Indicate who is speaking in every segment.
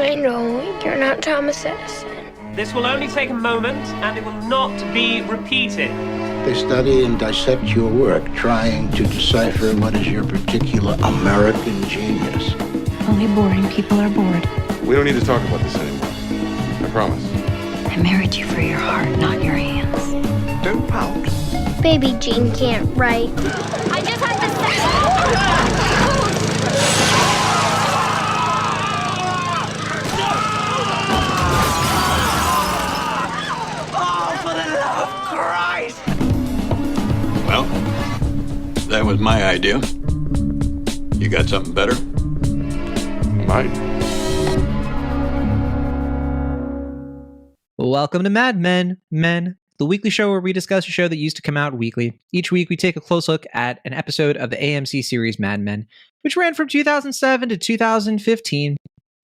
Speaker 1: I know, you're not Thomas Edison.
Speaker 2: This will only take a moment, and it will not be repeated.
Speaker 3: They study and dissect your work, trying to decipher what is your particular American genius.
Speaker 4: Only boring people are bored.
Speaker 5: We don't need to talk about this anymore. I promise.
Speaker 4: I married you for your heart, not your hands.
Speaker 3: Don't pout.
Speaker 1: Baby Jean can't write. I just had to say...
Speaker 2: Oh, for the love of Christ!
Speaker 6: Well, that was my idea. You got something better?
Speaker 5: Might.
Speaker 7: Welcome to Mad Men, the weekly show where we discuss a show that used to come out weekly. Each week, we take a close look at an episode of the AMC series Mad Men, which ran from 2007 to 2015.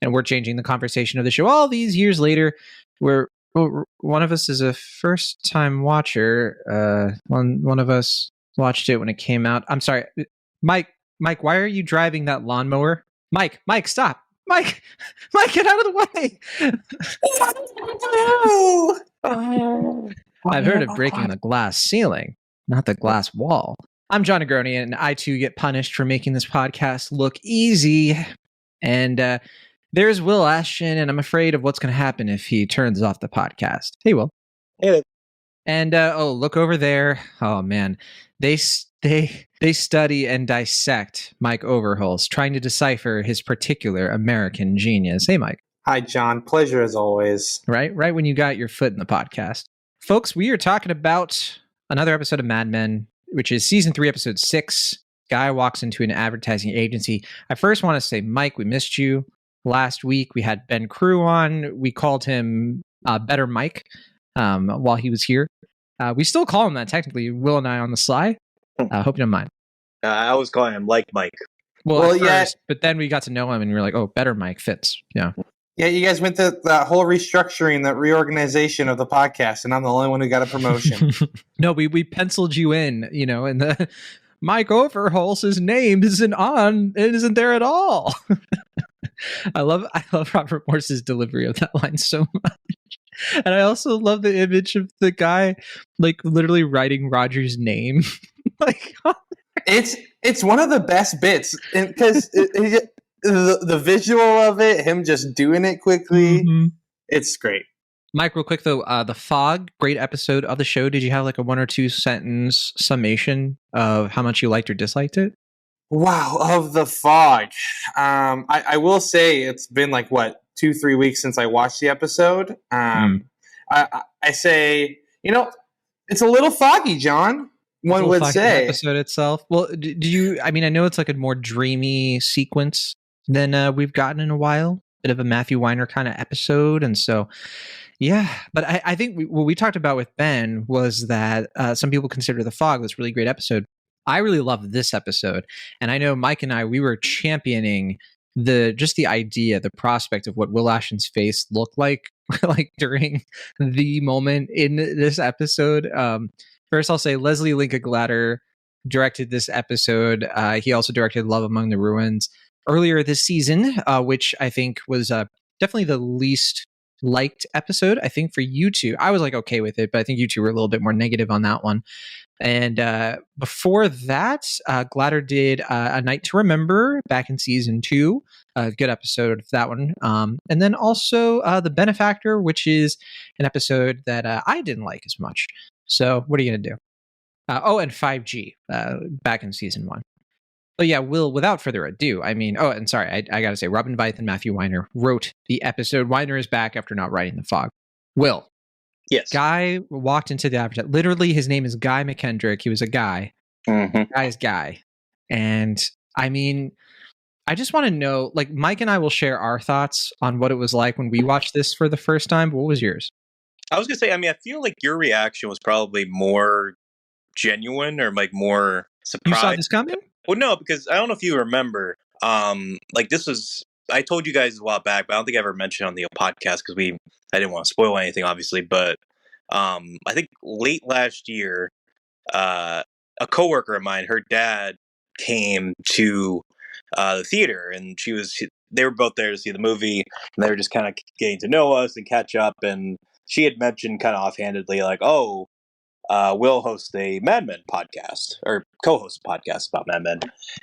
Speaker 7: And we're changing the conversation of the show all these years later. One of us is a first-time watcher. One of us watched it when it came out. I'm sorry, Mike, why are you driving that lawnmower? Mike, stop. Mike, get out of the way. I've heard of breaking the glass ceiling, not the glass wall. I'm John Negroni, and I too get punished for making this podcast look easy. And there's Will Ashton, and I'm afraid of what's going to happen if he turns off the podcast. Hey, Will.
Speaker 8: Hey.
Speaker 7: And look over there. Oh man, they study and dissect Mike Overholtz, trying to decipher his particular American genius. Hey, Mike.
Speaker 8: Hi, John. Pleasure as always.
Speaker 7: Right when you got your foot in the podcast. Folks, we are talking about another episode of Mad Men, which is season 3, episode 6. Guy walks into an advertising agency. I first want to say, Mike, we missed you. Last week, we had Ben Crew on. We called him Better Mike while he was here. We still call him that, technically, Will and I on the sly. Hope you don't mind.
Speaker 8: I was calling him like Mike.
Speaker 7: Well, yeah. First, but then we got to know him and we were like, oh, Better Mike fits. Yeah.
Speaker 8: Yeah, you guys went through that whole restructuring, that reorganization of the podcast, and I'm the only one who got a promotion.
Speaker 7: No, we penciled you in, and the Mike Overholtz's name isn't there at all. I love Robert Morse's delivery of that line so much. And I also love the image of the guy like literally writing Roger's name. Like
Speaker 8: it's one of the best bits because the visual of it, him just doing it quickly, it's great.
Speaker 7: Mike, real quick though, The Fog, great episode of the show. Did you have like a 1 or 2 sentence summation of how much you liked or disliked it?
Speaker 8: Wow, of The Fog. I will say it's been like 2-3 weeks since I watched the episode. I say, it's a little foggy, John. One would say.
Speaker 7: The episode itself. Well, do you? I mean, I know it's like a more dreamy sequence than we've gotten in a while. Bit of a Matthew Weiner kind of episode, and so yeah. But I think what we talked about with Ben was that some people consider The Fog this really great episode. I really love this episode, and I know Mike and I we were championing the idea, the prospect of what Will Ashton's face looked like during the moment in this episode. First, I'll say Leslie Linka Glatter directed this episode. He also directed Love Among the Ruins earlier this season, which I think was definitely the least liked episode. I think for you two, I was like okay with it, but I think you two were a little bit more negative on that one. And before that, Glatter did A Night to Remember back in season 2. A good episode of that one. And then also The Benefactor, which is an episode that I didn't like as much. So what are you going to do? And 5G back in season 1. But yeah, Will, without further ado, I mean, and sorry, I got to say, Robin Veith and Matthew Weiner wrote the episode. Weiner is back after not writing The Fog. Will.
Speaker 8: Yes.
Speaker 7: Guy walked into the advertisement. Literally, his name is Guy McKendrick. He was a guy. Guy's guy. And I mean, I just want to know, like, Mike and I will share our thoughts on what it was like when we watched this for the first time. What was yours?
Speaker 9: I was going to say, I mean, I feel like your reaction was probably more genuine or like more surprised.
Speaker 7: You saw this coming?
Speaker 9: Well, no, because I don't know if you remember, this was, I told you guys a while back, but I don't think I ever mentioned on the podcast because I didn't want to spoil anything, obviously, but I think late last year, a coworker of mine, her dad came to the theater, and they were both there to see the movie, and they were just kind of getting to know us and catch up. And she had mentioned kind of offhandedly, like, "Oh, Will host a Mad Men podcast or co-host a podcast about Mad Men,"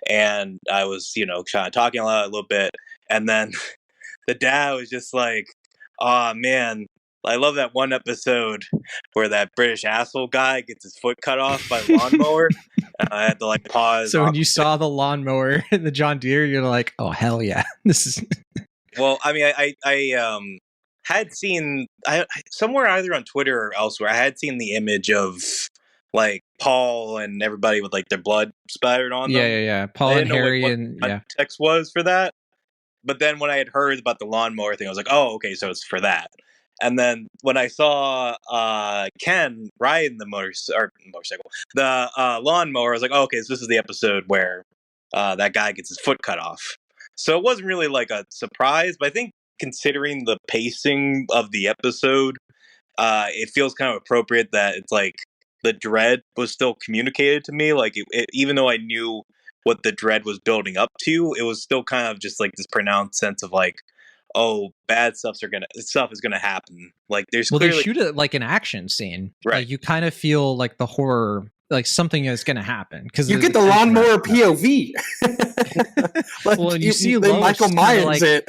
Speaker 9: and I was, kind of talking a little bit, and then the dad was just like, "Oh man, I love that one episode where that British asshole guy gets his foot cut off by a lawnmower." And I had to like pause.
Speaker 7: So when you saw the lawnmower and the John Deere, you're like, "Oh hell yeah, this is."
Speaker 9: Well, I mean, I had seen somewhere either on Twitter or elsewhere. I had seen the image of like Paul and everybody with like their blood spattered on them.
Speaker 7: Yeah. Paul and Harry and
Speaker 9: context was for that. But then when I had heard about the lawnmower thing, I was like, "Oh, okay, so it's for that." And then when I saw Ken riding the motorcycle, the lawnmower, I was like, "Oh, okay, so this is the episode where that guy gets his foot cut off." So it wasn't really like a surprise, but I think considering the pacing of the episode, it feels kind of appropriate that it's like the dread was still communicated to me. Like, even though I knew what the dread was building up to, it was still kind of just like this pronounced sense of like, oh, bad stuff is gonna happen. Like, there's
Speaker 7: they
Speaker 9: clearly
Speaker 7: shoot it like an action scene,
Speaker 9: right?
Speaker 7: Like, you kind of feel like the horror, like something is gonna happen because
Speaker 8: you get the lawnmower POV.
Speaker 7: Like, well, and you see Lois
Speaker 8: Michael Myers
Speaker 7: like,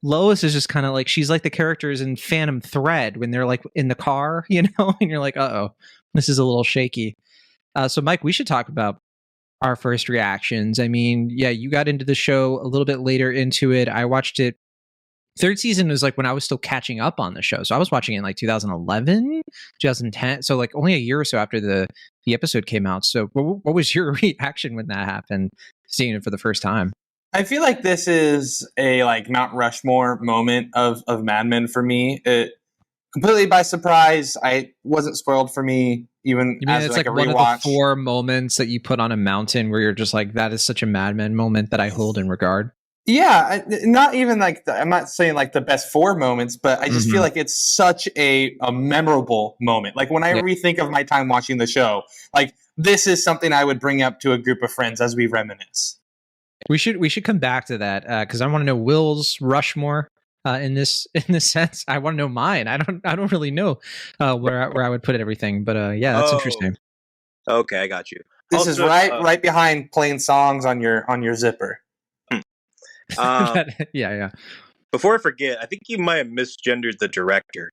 Speaker 7: Lois is just kind of like, she's like the characters in Phantom Thread when they're like in the car, and you're like, uh-oh, this is a little shaky. So Mike, we should talk about our first reactions. I mean, yeah, you got into the show a little bit later into it. I watched it. Third season was like when I was still catching up on the show. So I was watching it in like 2011, 2010. So like only a year or so after the episode came out. So what was your reaction when that happened, seeing it for the first time?
Speaker 8: I feel like this is a like Mount Rushmore moment of Mad Men for me. It completely by surprise. I wasn't spoiled for me even as
Speaker 7: it's
Speaker 8: like a
Speaker 7: one
Speaker 8: rewatch.
Speaker 7: of the 4 moments that you put on a mountain where you're just like, that is such a Mad Men moment that I hold in regard.
Speaker 8: Yeah, not even like I'm not saying like the best 4 moments, but I just feel like it's such a memorable moment. Like when I rethink of my time watching the show, like this is something I would bring up to a group of friends as we reminisce.
Speaker 7: We should come back to that because I want to know Will's Rushmore in this sense. I want to know mine. I don't really know where I would put everything, but yeah, that's interesting.
Speaker 9: Okay, I got you.
Speaker 8: This
Speaker 9: also,
Speaker 8: is right behind playing songs on your zipper.
Speaker 7: Yeah.
Speaker 9: Before I forget, I think you might have misgendered the director.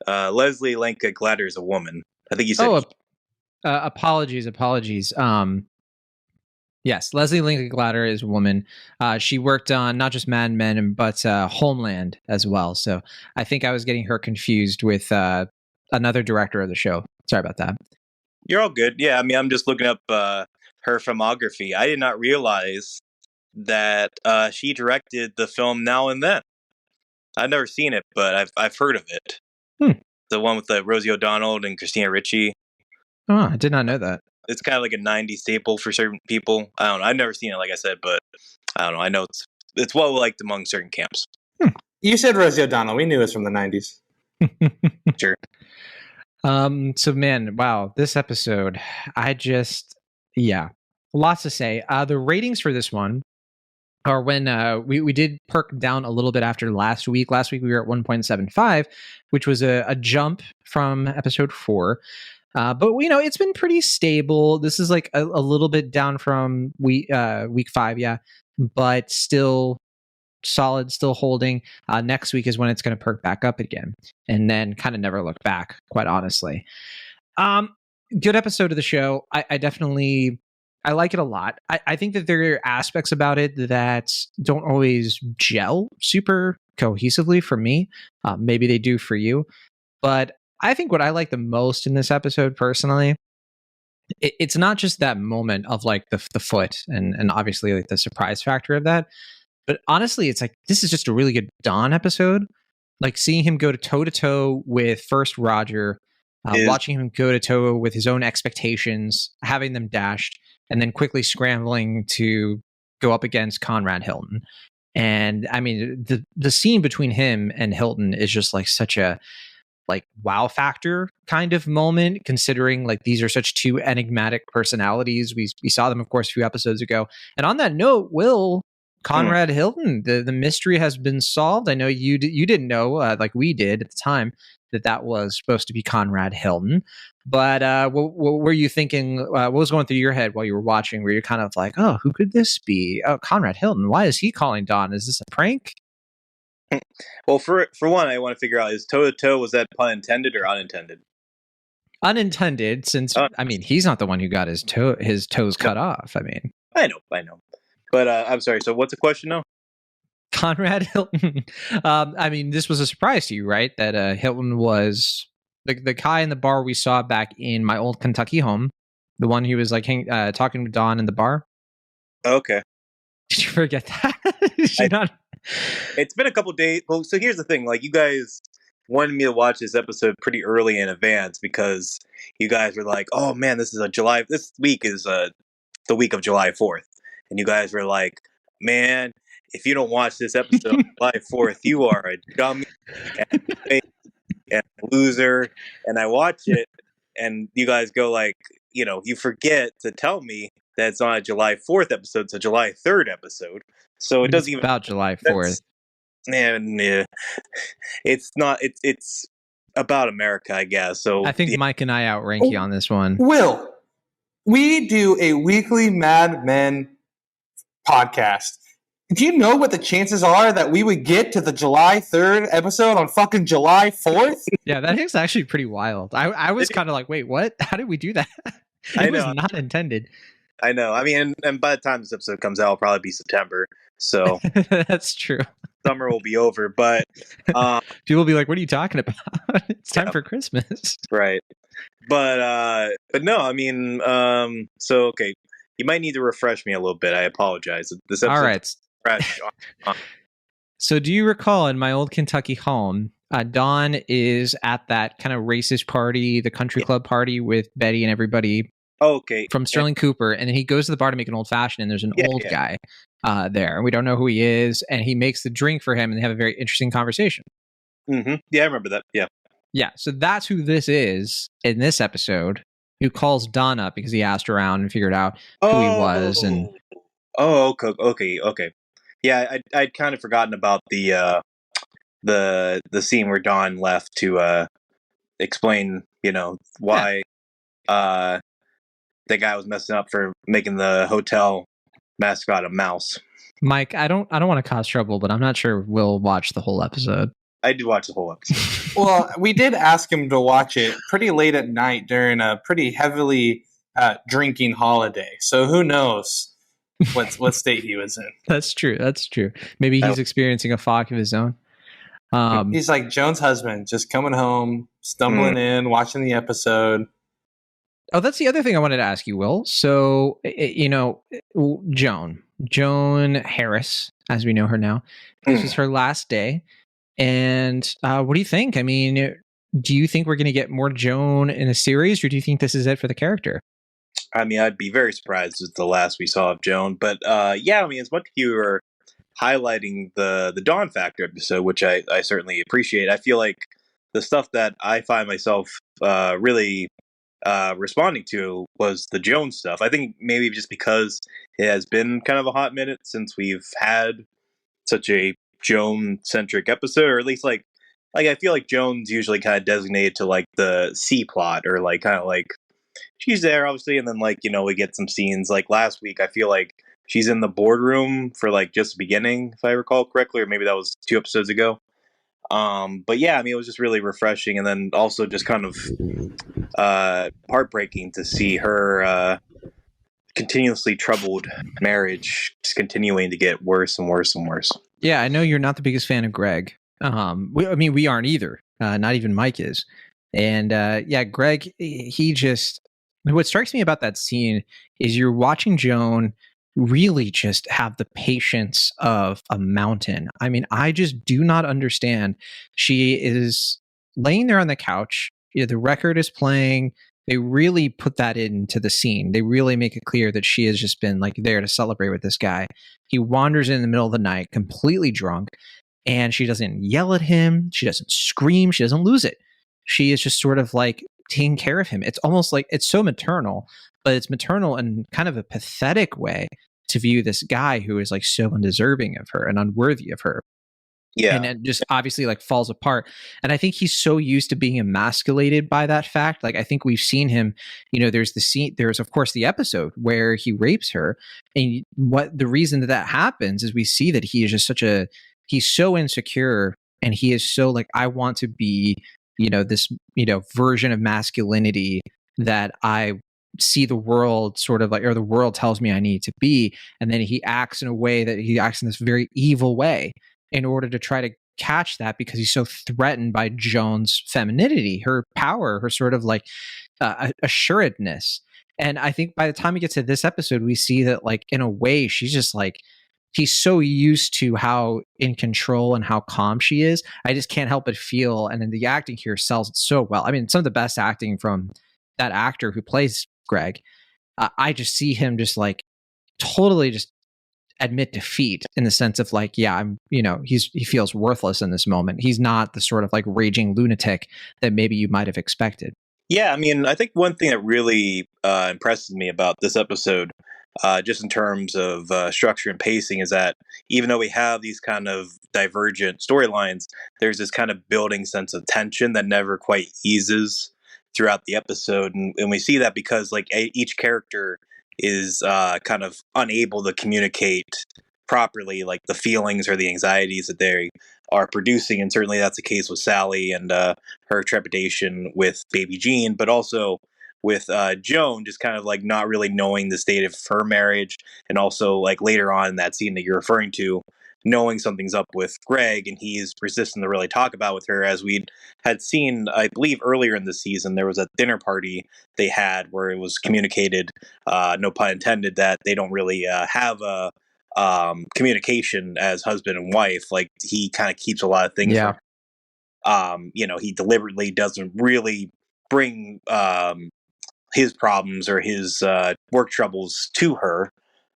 Speaker 9: Leslie Lenka Glatter is a woman. I think you said.
Speaker 7: Oh, apologies. Yes, Leslie Lincoln Glatter is a woman. She worked on not just Mad Men, but Homeland as well. So I think I was getting her confused with another director of the show. Sorry about that.
Speaker 9: You're all good. Yeah, I mean, I'm just looking up her filmography. I did not realize that she directed the film Now and Then. I've never seen it, but I've heard of it. The one with Rosie O'Donnell and Christina Ricci.
Speaker 7: Oh, I did not know that.
Speaker 9: It's kind of like a 90s staple for certain people. I don't know. I've never seen it, like I said, but I don't know. I know it's well liked among certain camps.
Speaker 8: You said Rosie O'Donnell. We knew it was from the 90s.
Speaker 9: Sure.
Speaker 7: So, man, wow, this episode, lots to say. The ratings for this one are when we did perk down a little bit after last week. Last week we were at 1.75, which was a jump from episode 4. But it's been pretty stable. This is like a little bit down from week 5, but still solid, still holding. Next week is when it's going to perk back up again, and then kind of never look back, quite honestly. Good episode of the show. I like it a lot. I think that there are aspects about it that don't always gel super cohesively for me. Maybe they do for you, but I think what I like the most in this episode, personally, it's not just that moment of like the foot and obviously like the surprise factor of that, but honestly, it's like this is just a really good Don episode. Like seeing him go toe to toe with first Roger, watching him go to toe with his own expectations, having them dashed, and then quickly scrambling to go up against Conrad Hilton. And I mean, the scene between him and Hilton is just like such a like wow factor kind of moment, considering like these are such 2 enigmatic personalities. We saw them, of course, a few episodes ago. And on that note, Will, Conrad Hilton. The mystery has been solved. I know you didn't know, like we did at the time, that was supposed to be Conrad Hilton. But what were you thinking? What was going through your head while you were watching? Were you kind of like, oh, who could this be? Oh, Conrad Hilton. Why is he calling Dawn? Is this a prank?
Speaker 9: Well, for one, I want to figure out, is toe to toe, was that pun intended or unintended?
Speaker 7: Unintended, since I mean he's not the one who got his toes cut off. I mean,
Speaker 9: I know. But I'm sorry. So what's the question now?
Speaker 7: Conrad Hilton. I mean, this was a surprise to you, right? That Hilton was the guy in the bar we saw back in my old Kentucky home, the one who was like talking to Dawn in the bar.
Speaker 9: Okay.
Speaker 7: Did you forget that?
Speaker 9: It's been a couple days. Well, so here's the thing. Like, you guys wanted me to watch this episode pretty early in advance because you guys were like, "Oh man, this week is the week of July 4th," and you guys were like, "Man, if you don't watch this episode on July 4th, you are a dummy and a loser." And I watch it, and you guys go like, you forget to tell me that it's not a July 4th episode; it's a July 3rd episode. So it doesn't even
Speaker 7: about July 4th.
Speaker 9: Yeah, it's not. It's about America, I guess. So
Speaker 7: I think Mike and I outrank you on this one.
Speaker 8: Will, we do a weekly Mad Men podcast. Do you know what the chances are that we would get to the July 3rd episode on fucking July 4th?
Speaker 7: Yeah, that is actually pretty wild. I was kind of like, wait, what? How did we do that? It was not intended.
Speaker 9: I know. I mean, and by the time this episode comes out, it'll probably be September. So
Speaker 7: that's true.
Speaker 9: Summer will be over, but
Speaker 7: people will be like, "What are you talking about? It's time for Christmas."
Speaker 9: Right. But no, I mean, so okay, you might need to refresh me a little bit. I apologize. This episode, all right, fresh.
Speaker 7: So, do you recall in my old Kentucky home, Dawn is at that kind of racist party, the country club party with Betty and everybody.
Speaker 9: Okay.
Speaker 7: From Sterling Cooper, and then he goes to the bar to make an old fashioned, and there's an old guy there, and we don't know who he is, and he makes the drink for him, and they have a very interesting conversation.
Speaker 9: Mm-hmm. Yeah, I remember that. Yeah. So
Speaker 7: that's who this is in this episode, who calls Dawn up because he asked around and figured out who he was, and
Speaker 9: okay. Yeah, I'd kind of forgotten about the scene where Dawn left to explain, why the guy was messing up for making the hotel mascot a mouse.
Speaker 7: Mike, I don't want to cause trouble, but I'm not sure we'll watch the whole episode.
Speaker 9: I did watch the whole episode.
Speaker 8: Well, we did ask him to watch it pretty late at night during a pretty heavily drinking holiday. So who knows what state he was in.
Speaker 7: That's true. Maybe he's experiencing a fog of his own.
Speaker 8: He's like Joan's husband, just coming home, stumbling in, watching the episode.
Speaker 7: Oh, that's the other thing I wanted to ask you, Will. So, Joan Harris, as we know her now, this is her last day. And what do you think? I mean, do you think we're going to get more Joan in a series, or do you think this is it for the character?
Speaker 9: I mean, I'd be very surprised if it's the last we saw of Joan. But yeah, I mean, as much as you were highlighting the Dawn Factor episode, which I certainly appreciate, I feel like the stuff that I find myself really responding to was the Joan stuff. I think maybe just because it has been kind of a hot minute since we've had such a Joan-centric episode, or at least like I feel like Joan's usually kind of designated to like the C plot, or like kind of like she's there obviously, and then like we get some scenes like last week. I feel like she's in the boardroom for like just the beginning, if I recall correctly, or maybe that was 2 episodes ago. But yeah, I mean, it was just really refreshing, and then also just kind of heartbreaking to see her continuously troubled marriage just continuing to get worse and worse and worse.
Speaker 7: Yeah, I know you're not the biggest fan of Greg. We aren't either. Not even Mike is. And Greg, he just... What strikes me about that scene is you're watching Joan really just have the patience of a mountain. I mean, I just do not understand. She is laying there on the couch. The record is playing. They really put that into the scene. They really make it clear that she has just been like there to celebrate with this guy. He wanders in the middle of the night, completely drunk, and she doesn't yell at him. She doesn't scream. She doesn't lose it. She is just sort of like taking care of him. It's almost like it's so maternal, but it's maternal in kind of a pathetic way to view this guy who is like so undeserving of her and unworthy of her.
Speaker 9: Yeah.
Speaker 7: And it just obviously like falls apart. And I think he's so used to being emasculated by that fact. Like, I think we've seen him, there's the scene, there's of course the episode where he rapes her. And what the reason that happens is we see that he is just he's so insecure, and he is so like, I want to be, this, version of masculinity that I see the world sort of like, or the world tells me I need to be. And then he acts in this very evil way in order to try to catch that, because he's so threatened by Joan's femininity, her power, her sort of like assuredness. And I think by the time we get to this episode, we see that like, in a way, she's just like, he's so used to how in control and how calm she is. I just can't help but feel, and then the acting here sells it so well. I mean, some of the best acting from that actor who plays Greg. I just see him just like totally just admit defeat, in the sense of like, yeah, he feels worthless in this moment. He's not the sort of like raging lunatic that maybe you might have expected.
Speaker 9: Yeah, I mean, I think one thing that really impresses me about this episode, just in terms of structure and pacing, is that even though we have these kind of divergent storylines, there's this kind of building sense of tension that never quite eases throughout the episode. And we see that because like each character is kind of unable to communicate properly, like the feelings or the anxieties that they are producing. And certainly that's the case with Sally and her trepidation with baby Jean, but also with Joan just kind of like not really knowing the state of her marriage. And also like later on in that scene that you're referring to, knowing something's up with Greg, and he's resistant to really talk about with her. As we had seen, I believe earlier in the season, there was a dinner party they had where it was communicated, no pun intended, that they don't really have a communication as husband and wife. Like, he kind of keeps a lot of things from, he deliberately doesn't really bring his problems or his work troubles to her.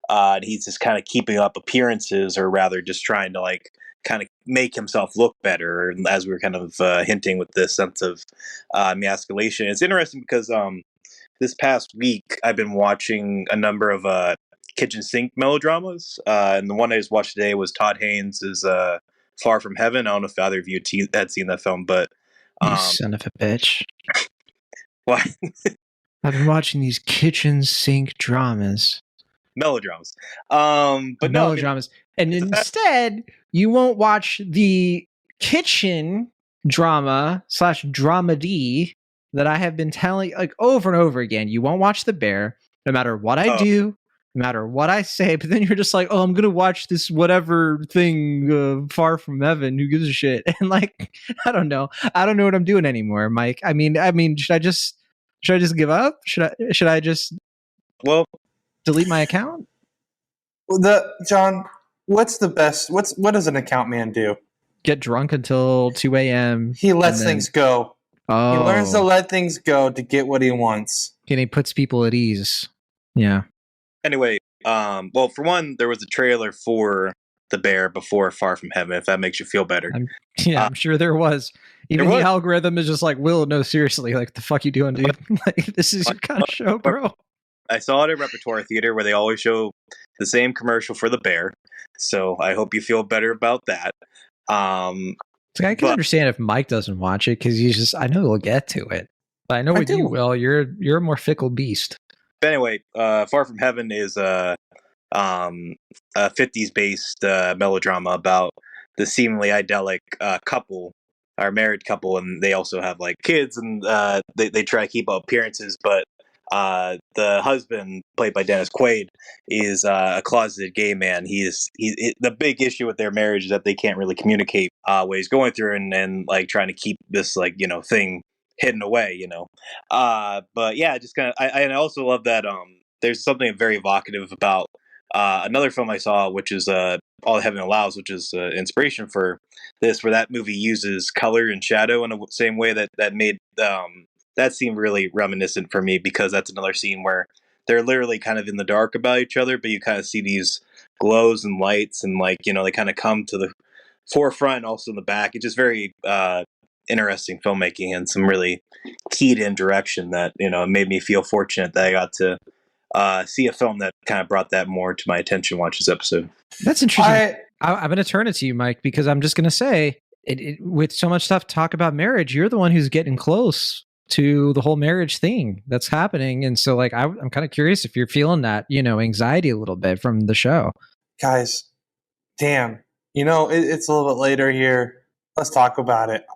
Speaker 9: And he's just kind of keeping up appearances, or rather just trying to like kind of make himself look better, as we were kind of hinting with this sense of emasculation. It's interesting because this past week I've been watching a number of kitchen sink melodramas, and the one I just watched today was Todd Haynes' Far From Heaven. I don't know if either of you had seen that film, but
Speaker 7: you son of a bitch.
Speaker 9: What?
Speaker 7: I've been watching these kitchen sink dramas.
Speaker 9: Melodramas. But
Speaker 7: melodramas. And instead, you won't watch the kitchen drama / dramedy that I have been telling like over and over again. You won't watch The Bear, no matter what I do, no matter what I say. But then you're just like, oh, I'm going to watch this whatever thing, Far From Heaven. Who gives a shit? And like, I don't know. I don't know what I'm doing anymore, Mike. I mean, should I just give up? Should I just delete my account?
Speaker 8: John, what's the best? What does an account man do?
Speaker 7: Get drunk until 2 a.m.
Speaker 8: He lets things go.
Speaker 7: Oh.
Speaker 8: He learns to let things go to get what he wants.
Speaker 7: And he puts people at ease. Yeah.
Speaker 9: Anyway, well, for one, there was a trailer for The Bear before Far From Heaven, if that makes you feel better.
Speaker 7: I'm sure there was. Even the algorithm is just like, Will, no, seriously, like, the fuck you doing, dude? Like, this is your kind of show, bro.
Speaker 9: I saw it at Repertoire Theater where they always show the same commercial for The Bear. So I hope you feel better about that.
Speaker 7: I can understand if Mike doesn't watch it, because he's just, I know he'll get to it. But I know with you, Will, you're a more fickle beast.
Speaker 9: But anyway, Far From Heaven is a 50s based melodrama about the seemingly idyllic couple, or married couple, and they also have like kids, and they try to keep up appearances, but the husband, played by Dennis Quaid, is a closeted gay man. The big issue with their marriage is that they can't really communicate what he's going through, and like trying to keep this like thing hidden away. But yeah, just kind of. I also love that there's something very evocative about another film I saw, which is All Heaven Allows, which is inspiration for this, where that movie uses color and shadow in the same way that made that seemed really reminiscent for me, because that's another scene where they're literally kind of in the dark about each other, but you kind of see these glows and lights, and like, they kind of come to the forefront and also in the back. It's just very interesting filmmaking and some really keyed in direction that, it made me feel fortunate that I got to see a film that kind of brought that more to my attention. Watch this episode.
Speaker 7: That's interesting. I'm going to turn it to you, Mike, because I'm just going to say, with so much stuff to talk about marriage, you're the one who's getting close to the whole marriage thing that's happening. And so, like, I'm kind of curious if you're feeling that, anxiety a little bit from the show.
Speaker 8: Guys, damn. It's a little bit later here. Let's talk about it.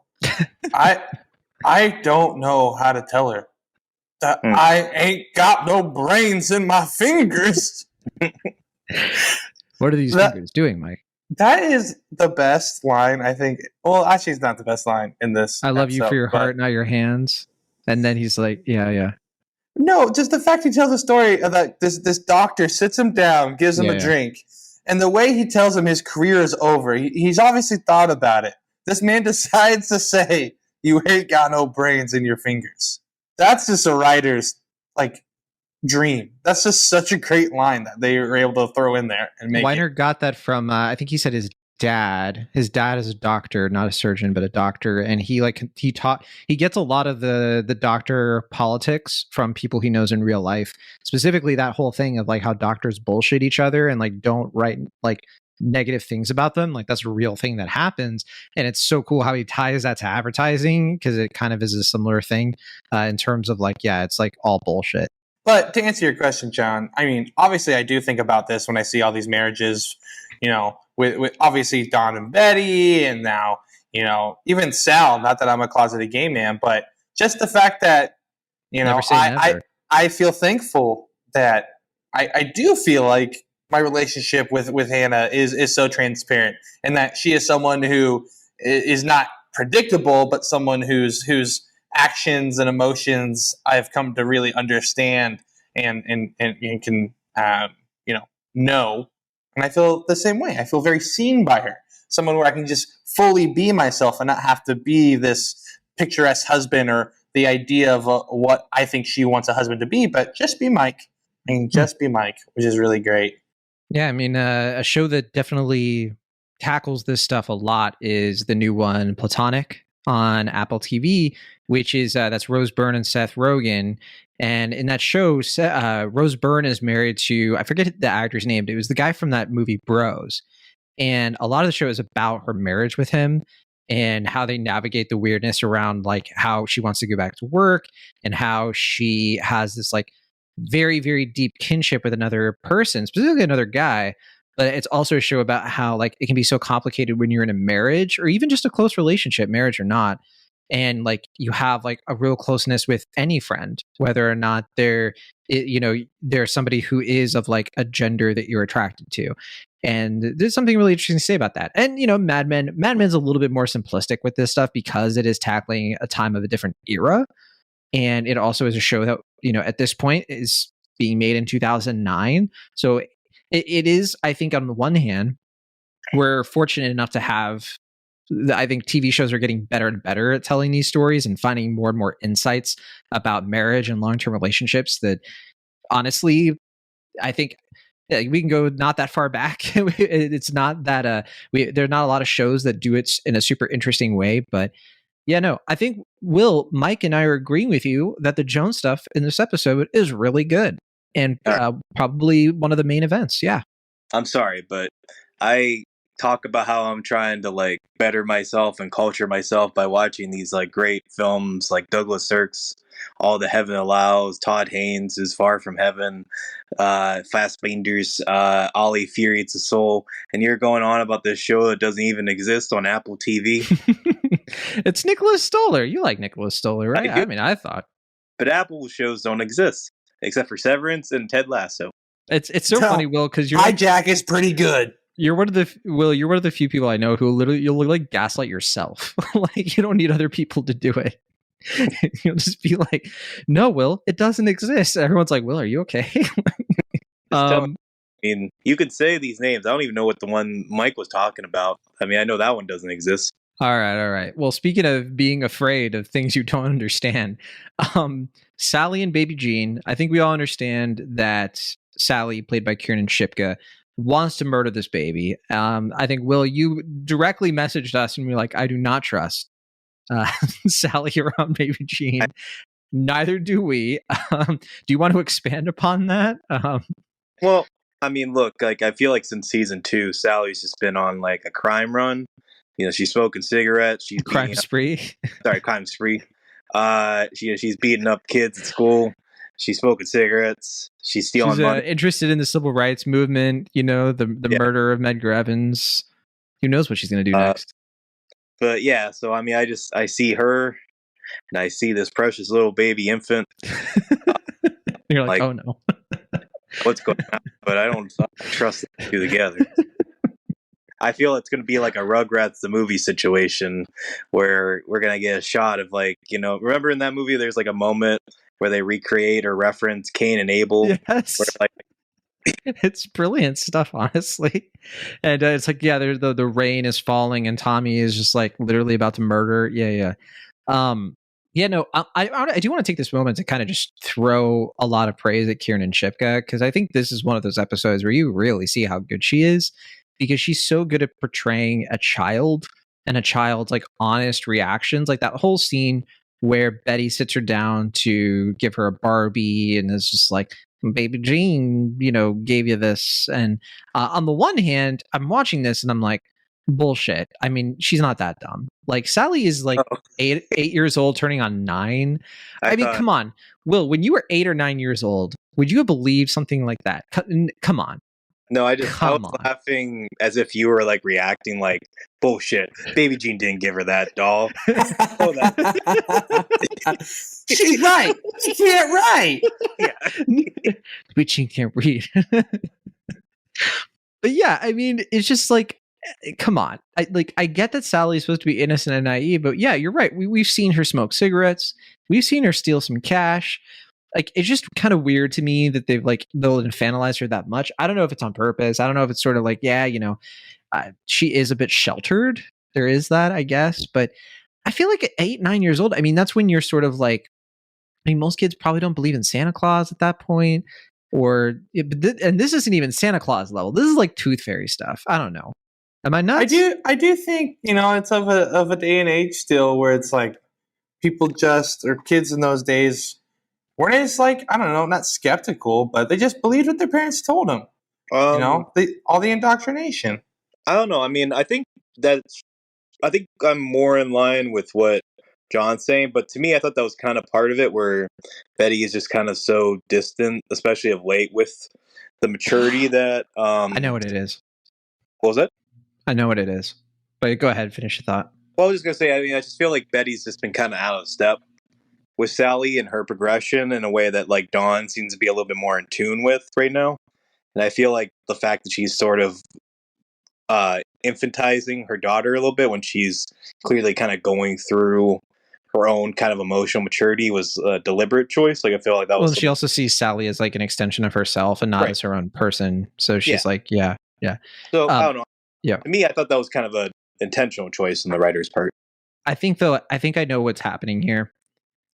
Speaker 8: I don't know how to tell her that I ain't got no brains in my fingers.
Speaker 7: What are these fingers doing, Mike?
Speaker 8: That is the best line, I think. Well, actually, it's not the best line in this.
Speaker 7: I love you for your heart, not your hands. And then he's like, yeah.
Speaker 8: No, just the fact he tells the story of that this doctor sits him down, gives him a drink, and the way he tells him his career is over, he's obviously thought about it. This man decides to say, "You ain't got no brains in your fingers." That's just a writer's dream. That's just such a great line that they were able to throw in there and make.
Speaker 7: Weiner got that from I think he said his dad. His dad is a doctor, not a surgeon, but a doctor, and he gets a lot of the doctor politics from people he knows in real life. Specifically, that whole thing of how doctors bullshit each other and don't write negative things about them. That's a real thing that happens, and it's so cool how he ties that to advertising, because it kind of is a similar thing in terms of it's all bullshit.
Speaker 8: But to answer your question, John, I mean, obviously I do think about this when I see all these marriages, with obviously Don and Betty, and now, even Sal, not that I'm a closeted gay man, but just the fact that, I feel thankful that I do feel like my relationship with Hannah is so transparent, and that she is someone who is not predictable, but someone whose actions and emotions I've come to really understand and can know. And I feel the same way. I feel very seen by her. Someone where I can just fully be myself and not have to be this picturesque husband or the idea of what I think she wants a husband to be, but just be Mike. Just be Mike, which is really great.
Speaker 7: Yeah, I mean, a show that definitely tackles this stuff a lot is the new one, Platonic, on Apple TV, which is that's Rose Byrne and Seth Rogen. And in that show, Rose Byrne is married to, I forget the actor's name, but it was the guy from that movie Bros. And a lot of the show is about her marriage with him and how they navigate the weirdness around how she wants to go back to work and how she has this very, very deep kinship with another person, specifically another guy. But it's also a show about how it can be so complicated when you're in a marriage or even just a close relationship, marriage or not. And you have a real closeness with any friend, whether or not they're somebody who is of a gender that you're attracted to. And there's something really interesting to say about that. And, Mad Men's a little bit more simplistic with this stuff because it is tackling a time of a different era. And it also is a show that, at this point is being made in 2009. So it is, I think, on the one hand, we're fortunate enough to have, I think TV shows are getting better and better at telling these stories and finding more and more insights about marriage and long-term relationships that honestly, I think we can go not that far back. It's not that there are not a lot of shows that do it in a super interesting way, but yeah, no, I think Mike and I are agreeing with you that the Jones stuff in this episode is really good and probably one of the main events. Yeah.
Speaker 9: I'm sorry, but I talk about how I'm trying to better myself and culture myself by watching these great films like Douglas Sirk's All the Heaven Allows, Todd Haynes' is Far From Heaven, Fassbinder's Ollie Fury It's a Soul, and you're going on about this show that doesn't even exist on Apple TV.
Speaker 7: It's Nicholas Stoller. You like Nicholas Stoller, right? I mean, I thought.
Speaker 9: But Apple shows don't exist, except for Severance and Ted Lasso.
Speaker 7: It's so funny, Will, because
Speaker 8: Hijack is pretty good.
Speaker 7: You're one of the few people I know who literally you'll gaslight yourself. You don't need other people to do it. You'll just be like, no, Will, it doesn't exist. Everyone's like, Will, are you okay?
Speaker 9: I mean, you could say these names. I don't even know what the one Mike was talking about. I mean, I know that one doesn't exist.
Speaker 7: All right. Well, speaking of being afraid of things you don't understand, Sally and Baby Jean, I think we all understand that Sally, played by Kiernan Shipka, wants to murder this baby. I think, Will, you directly messaged us and we were like, I do not trust Sally around Baby Jean. Neither do we. Do you want to expand upon that?
Speaker 9: Well, I mean, look, like I feel like since season 2, Sally's just been on like a crime run. You know, she's smoking cigarettes. She's
Speaker 7: Crime
Speaker 9: beating up,
Speaker 7: spree.
Speaker 9: crime spree. She's beating up kids at school. She's smoking cigarettes. She's stealing
Speaker 7: She's
Speaker 9: money.
Speaker 7: interested in the civil rights movement. You know, the murder of Medgar Evans. Who knows what she's going to do next?
Speaker 9: But yeah, so I mean, I see her, and I see this precious little baby infant.
Speaker 7: You're like, oh no,
Speaker 9: what's going on? But I don't trust the two together. I feel it's going to be like a Rugrats the movie situation where we're going to get a shot of like, you know, remember in that movie there's like a moment where they recreate or reference Cain and Abel.
Speaker 7: Yes.
Speaker 9: Where, like,
Speaker 7: it's brilliant stuff, honestly. And it's like, yeah, the rain is falling and Tommy is just like literally about to murder. Yeah. No, I do want to take this moment to kind of just throw a lot of praise at Kiernan Shipka, because I think this is one of those episodes where you really see how good she is, because she's so good at portraying a child and a child's like honest reactions. Like that whole scene where Betty sits her down to give her a Barbie and is just like, baby Jean, you know, gave you this. And on the one hand, I'm watching this and I'm like, bullshit. I mean, she's not that dumb. Like Sally is like 8 years old, turning on 9. I mean, come on, Will. When you were 8 or 9 years old, would you have believed something like that? Come on.
Speaker 9: No, I was laughing as if you were like reacting like bullshit. Baby Jean didn't give her that doll.
Speaker 8: She's right. She can't write.
Speaker 7: Yeah, but she can't read. But yeah, I mean, it's just like, come on. I get that Sally's supposed to be innocent and naive, but yeah, you're right. We've seen her smoke cigarettes. We've seen her steal some cash. Like, it's just kind of weird to me that they'll infantilize her that much. I don't know if it's on purpose. I don't know if it's sort of like, yeah, you know, she is a bit sheltered. There is that, I guess. But I feel like at 8, 9 years old, I mean, that's when you're sort of like, I mean, most kids probably don't believe in Santa Claus at that point. And this isn't even Santa Claus level. This is like Tooth Fairy stuff. I don't know. Am I nuts?
Speaker 8: I do think, you know, it's of a day and age still where it's like people or kids in those days weren't as like, I don't know, not skeptical, but they just believed what their parents told them. You know, all the indoctrination.
Speaker 9: I don't know. I mean, I think I'm more in line with what John's saying, but to me, I thought that was kind of part of it, where Betty is just kind of so distant, especially of late, with the maturity that.
Speaker 7: I know what it is.
Speaker 9: What was that?
Speaker 7: I know what it is. But go ahead, finish your thought.
Speaker 9: Well, I was just gonna say, I mean, I just feel like Betty's just been kind of out of step with Sally and her progression in a way that like Dawn seems to be a little bit more in tune with right now. And I feel like the fact that she's sort of infantizing her daughter a little bit when she's clearly kind of going through her own kind of emotional maturity was a deliberate choice. Like I feel like that was.
Speaker 7: Well, she also sees Sally as like an extension of herself and not as her own person. So she's like, yeah.
Speaker 9: So I don't know.
Speaker 7: Yeah.
Speaker 9: To me, I thought that was kind of an intentional choice on the writer's part.
Speaker 7: I think I know what's happening here.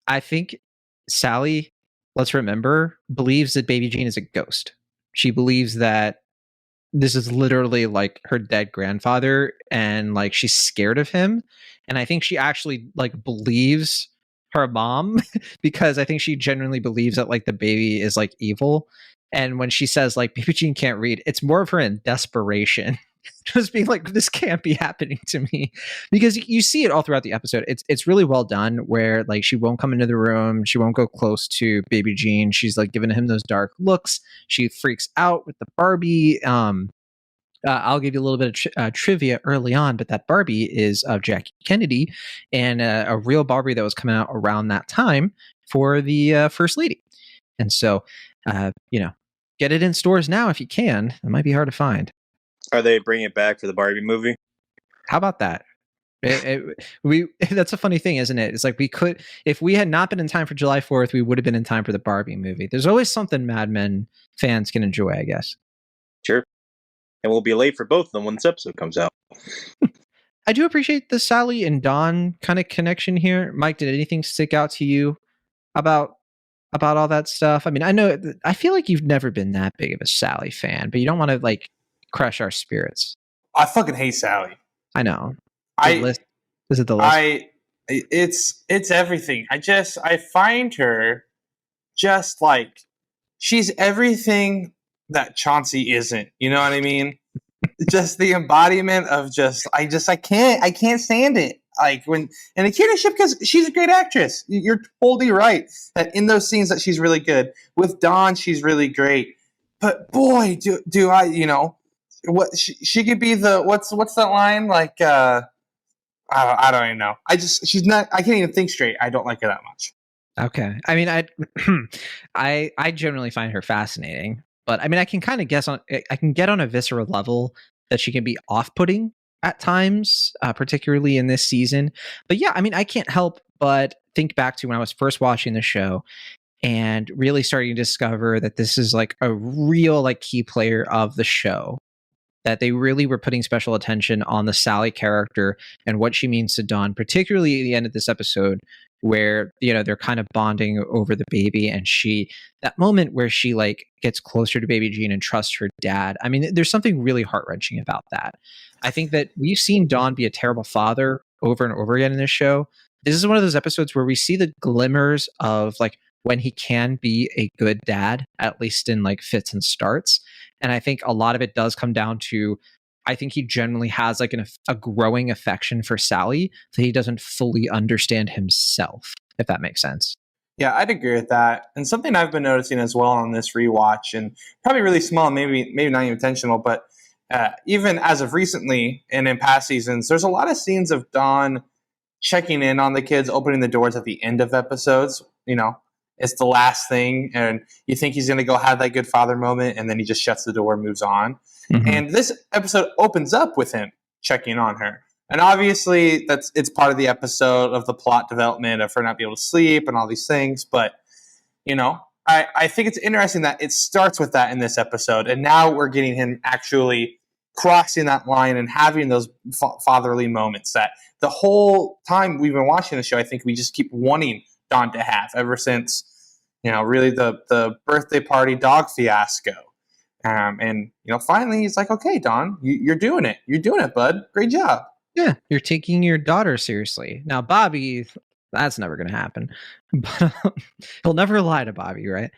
Speaker 7: I think Sally, let's remember, believes that Baby Jean is a ghost. She believes that this is literally like her dead grandfather, and like she's scared of him. And I think she actually like believes her mom because I think she genuinely believes that like the baby is like evil. And when she says like Baby Jean can't read, it's more of her in desperation. Just being like, this can't be happening to me, because you see it all throughout the episode. It's really well done, where like she won't come into the room, she won't go close to Baby Jean. She's like giving him those dark looks. She freaks out with the Barbie. I'll give you a little bit of trivia early on, but that Barbie is of Jackie Kennedy, and a real Barbie that was coming out around that time for the First Lady. And so, get it in stores now if you can. It might be hard to find.
Speaker 9: Are they bringing it back for the Barbie movie?
Speaker 7: How about that? That's a funny thing, isn't it? It's like we could, if we had not been in time for July 4th, we would have been in time for the Barbie movie. There's always something Mad Men fans can enjoy, I guess.
Speaker 9: Sure. And we'll be late for both of them when this episode comes out.
Speaker 7: I do appreciate the Sally and Dawn kind of connection here. Mike, did anything stick out to you about all that stuff? I mean, I feel like you've never been that big of a Sally fan, but you don't want to like crush our spirits.
Speaker 8: I fucking hate Sally.
Speaker 7: I know.
Speaker 8: Is it the list? It's everything. I find her just like she's everything that Chauncey isn't. You know what I mean? Just the embodiment of I can't stand it. Like when and Akira Ship, because she's a great actress. You're totally right that in those scenes that she's really good. With Dawn, she's really great. But boy, do I what she could be the what's that line like? I don't even know. She's not. I can't even think straight. I don't like her that much.
Speaker 7: Okay. I mean, I generally find her fascinating, but I mean, I can kind of I can get on a visceral level that she can be off-putting at times, particularly in this season. But yeah, I mean, I can't help but think back to when I was first watching the show and really starting to discover that this is like a real like key player of the show, that they really were putting special attention on the Sally character and what she means to Dawn, particularly at the end of this episode where, they're kind of bonding over the baby, and that moment where she like gets closer to baby Jean and trusts her dad. I mean, there's something really heart-wrenching about that. I think that we've seen Dawn be a terrible father over and over again in this show. This is one of those episodes where we see the glimmers of like when he can be a good dad, at least in like fits and starts. And I think a lot of it does come down to, I think he generally has like a growing affection for Sally that he doesn't fully understand himself, if that makes sense.
Speaker 8: Yeah, I'd agree with that. And something I've been noticing as well on this rewatch, and probably really small, maybe not even intentional, but even as of recently and in past seasons, there's a lot of scenes of Dawn checking in on the kids, opening the doors at the end of episodes. It's the last thing, and you think he's going to go have that good father moment, and then he just shuts the door and moves on. Mm-hmm. And this episode opens up with him checking on her. And obviously, it's part of the episode of the plot development of her not being able to sleep and all these things. But, I think it's interesting that it starts with that in this episode, and now we're getting him actually crossing that line and having those fatherly moments that the whole time we've been watching the show, I think we just keep wanting Dawn to have ever since, really the birthday party dog fiasco. And finally he's like, okay, Dawn, you're doing it. You're doing it, bud. Great job.
Speaker 7: Yeah. You're taking your daughter seriously. Now, Bobby, that's never going to happen, but he'll never lie to Bobby, right?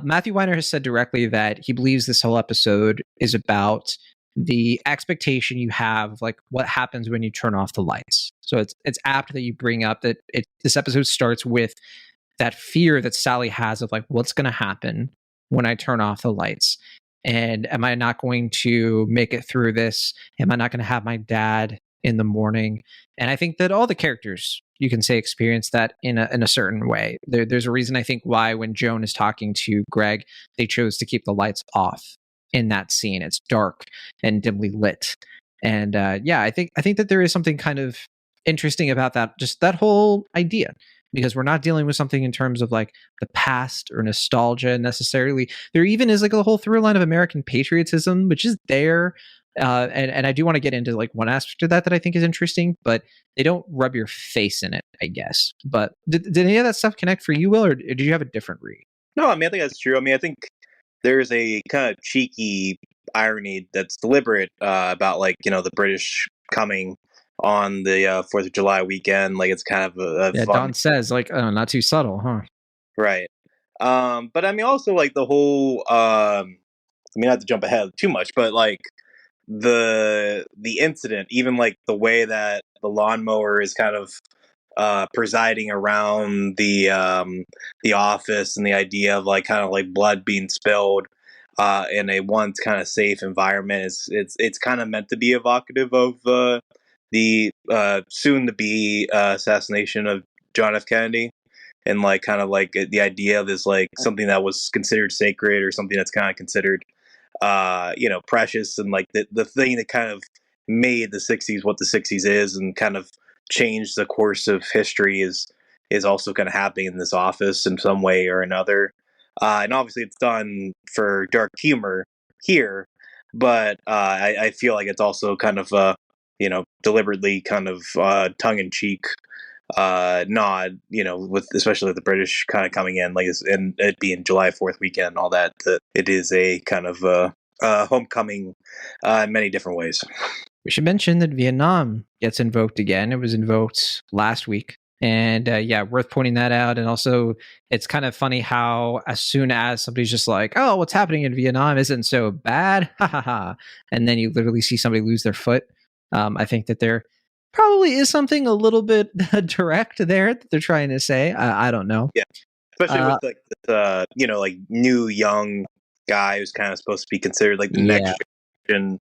Speaker 7: Matthew Weiner has said directly that he believes this whole episode is about the expectation you have, like what happens when you turn off the lights. So it's apt that you bring up that this episode starts with that fear that Sally has of like, what's going to happen when I turn off the lights? And am I not going to make it through this? Am I not going to have my dad in the morning? And I think that all the characters, you can say, experience that in a certain way. There's a reason, I think, why when Joan is talking to Greg, they chose to keep the lights off in that scene. It's dark and dimly lit. And I think that there is something kind of interesting about that, just that whole idea, because we're not dealing with something in terms of like the past or nostalgia necessarily. There even is like a whole through line of American patriotism, which is there. And I do want to get into like one aspect of that I think is interesting, but they don't rub your face in it, I guess. But did any of that stuff connect for you, Will, or did you have a different read?
Speaker 9: No, I mean, I think that's true. I mean, I think there's a kind of cheeky irony that's deliberate about like, the British coming on the 4th of July weekend. Like, it's kind of a fun...
Speaker 7: Don says like, oh, not too subtle, huh?
Speaker 9: Right. But I mean, also like the whole, I mean, not to jump ahead too much, but like the incident, even like the way that the lawnmower is kind of presiding around the office, and the idea of like kind of like blood being spilled in a once kind of safe environment it's kind of meant to be evocative of the soon to be assassination of John F. Kennedy, and like kind of like the idea of this like something that was considered sacred, or something that's kind of considered precious, and like the thing that kind of made the 60s what the 60s is, and kind of changed the course of history is also kind of happening in this office in some way or another. And obviously it's done for dark humor here, but I feel like it's also kind of deliberately kind of tongue-in-cheek nod, with especially with the British kind of coming in, like, and it being July 4th weekend and all that it is a kind of homecoming in many different ways.
Speaker 7: We should mention that Vietnam gets invoked again. It was invoked last week And yeah, worth pointing that out. And also, it's kind of funny how as soon as somebody's just like, "Oh, what's happening in Vietnam isn't so bad," ha ha ha, and then you literally see somebody lose their foot. I think that there probably is something a little bit direct there that they're trying to say. I don't know.
Speaker 9: Yeah, especially with like the like new young guy who's kind of supposed to be considered like the next generation.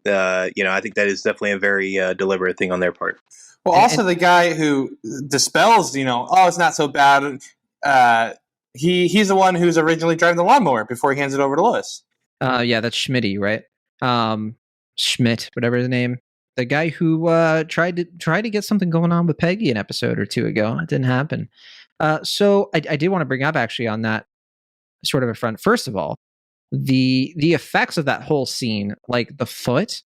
Speaker 9: I think that is definitely a very deliberate thing on their part.
Speaker 8: Well, also the guy who dispels, oh, it's not so bad. He's the one who's originally driving the lawnmower before he hands it over to Lois.
Speaker 7: Yeah, that's Schmitty, right? Schmidt, whatever his name. The guy who tried to get something going on with Peggy an episode or two ago. It didn't happen. So I did want to bring up actually on that sort of a front. First of all, the effects of that whole scene, like the foot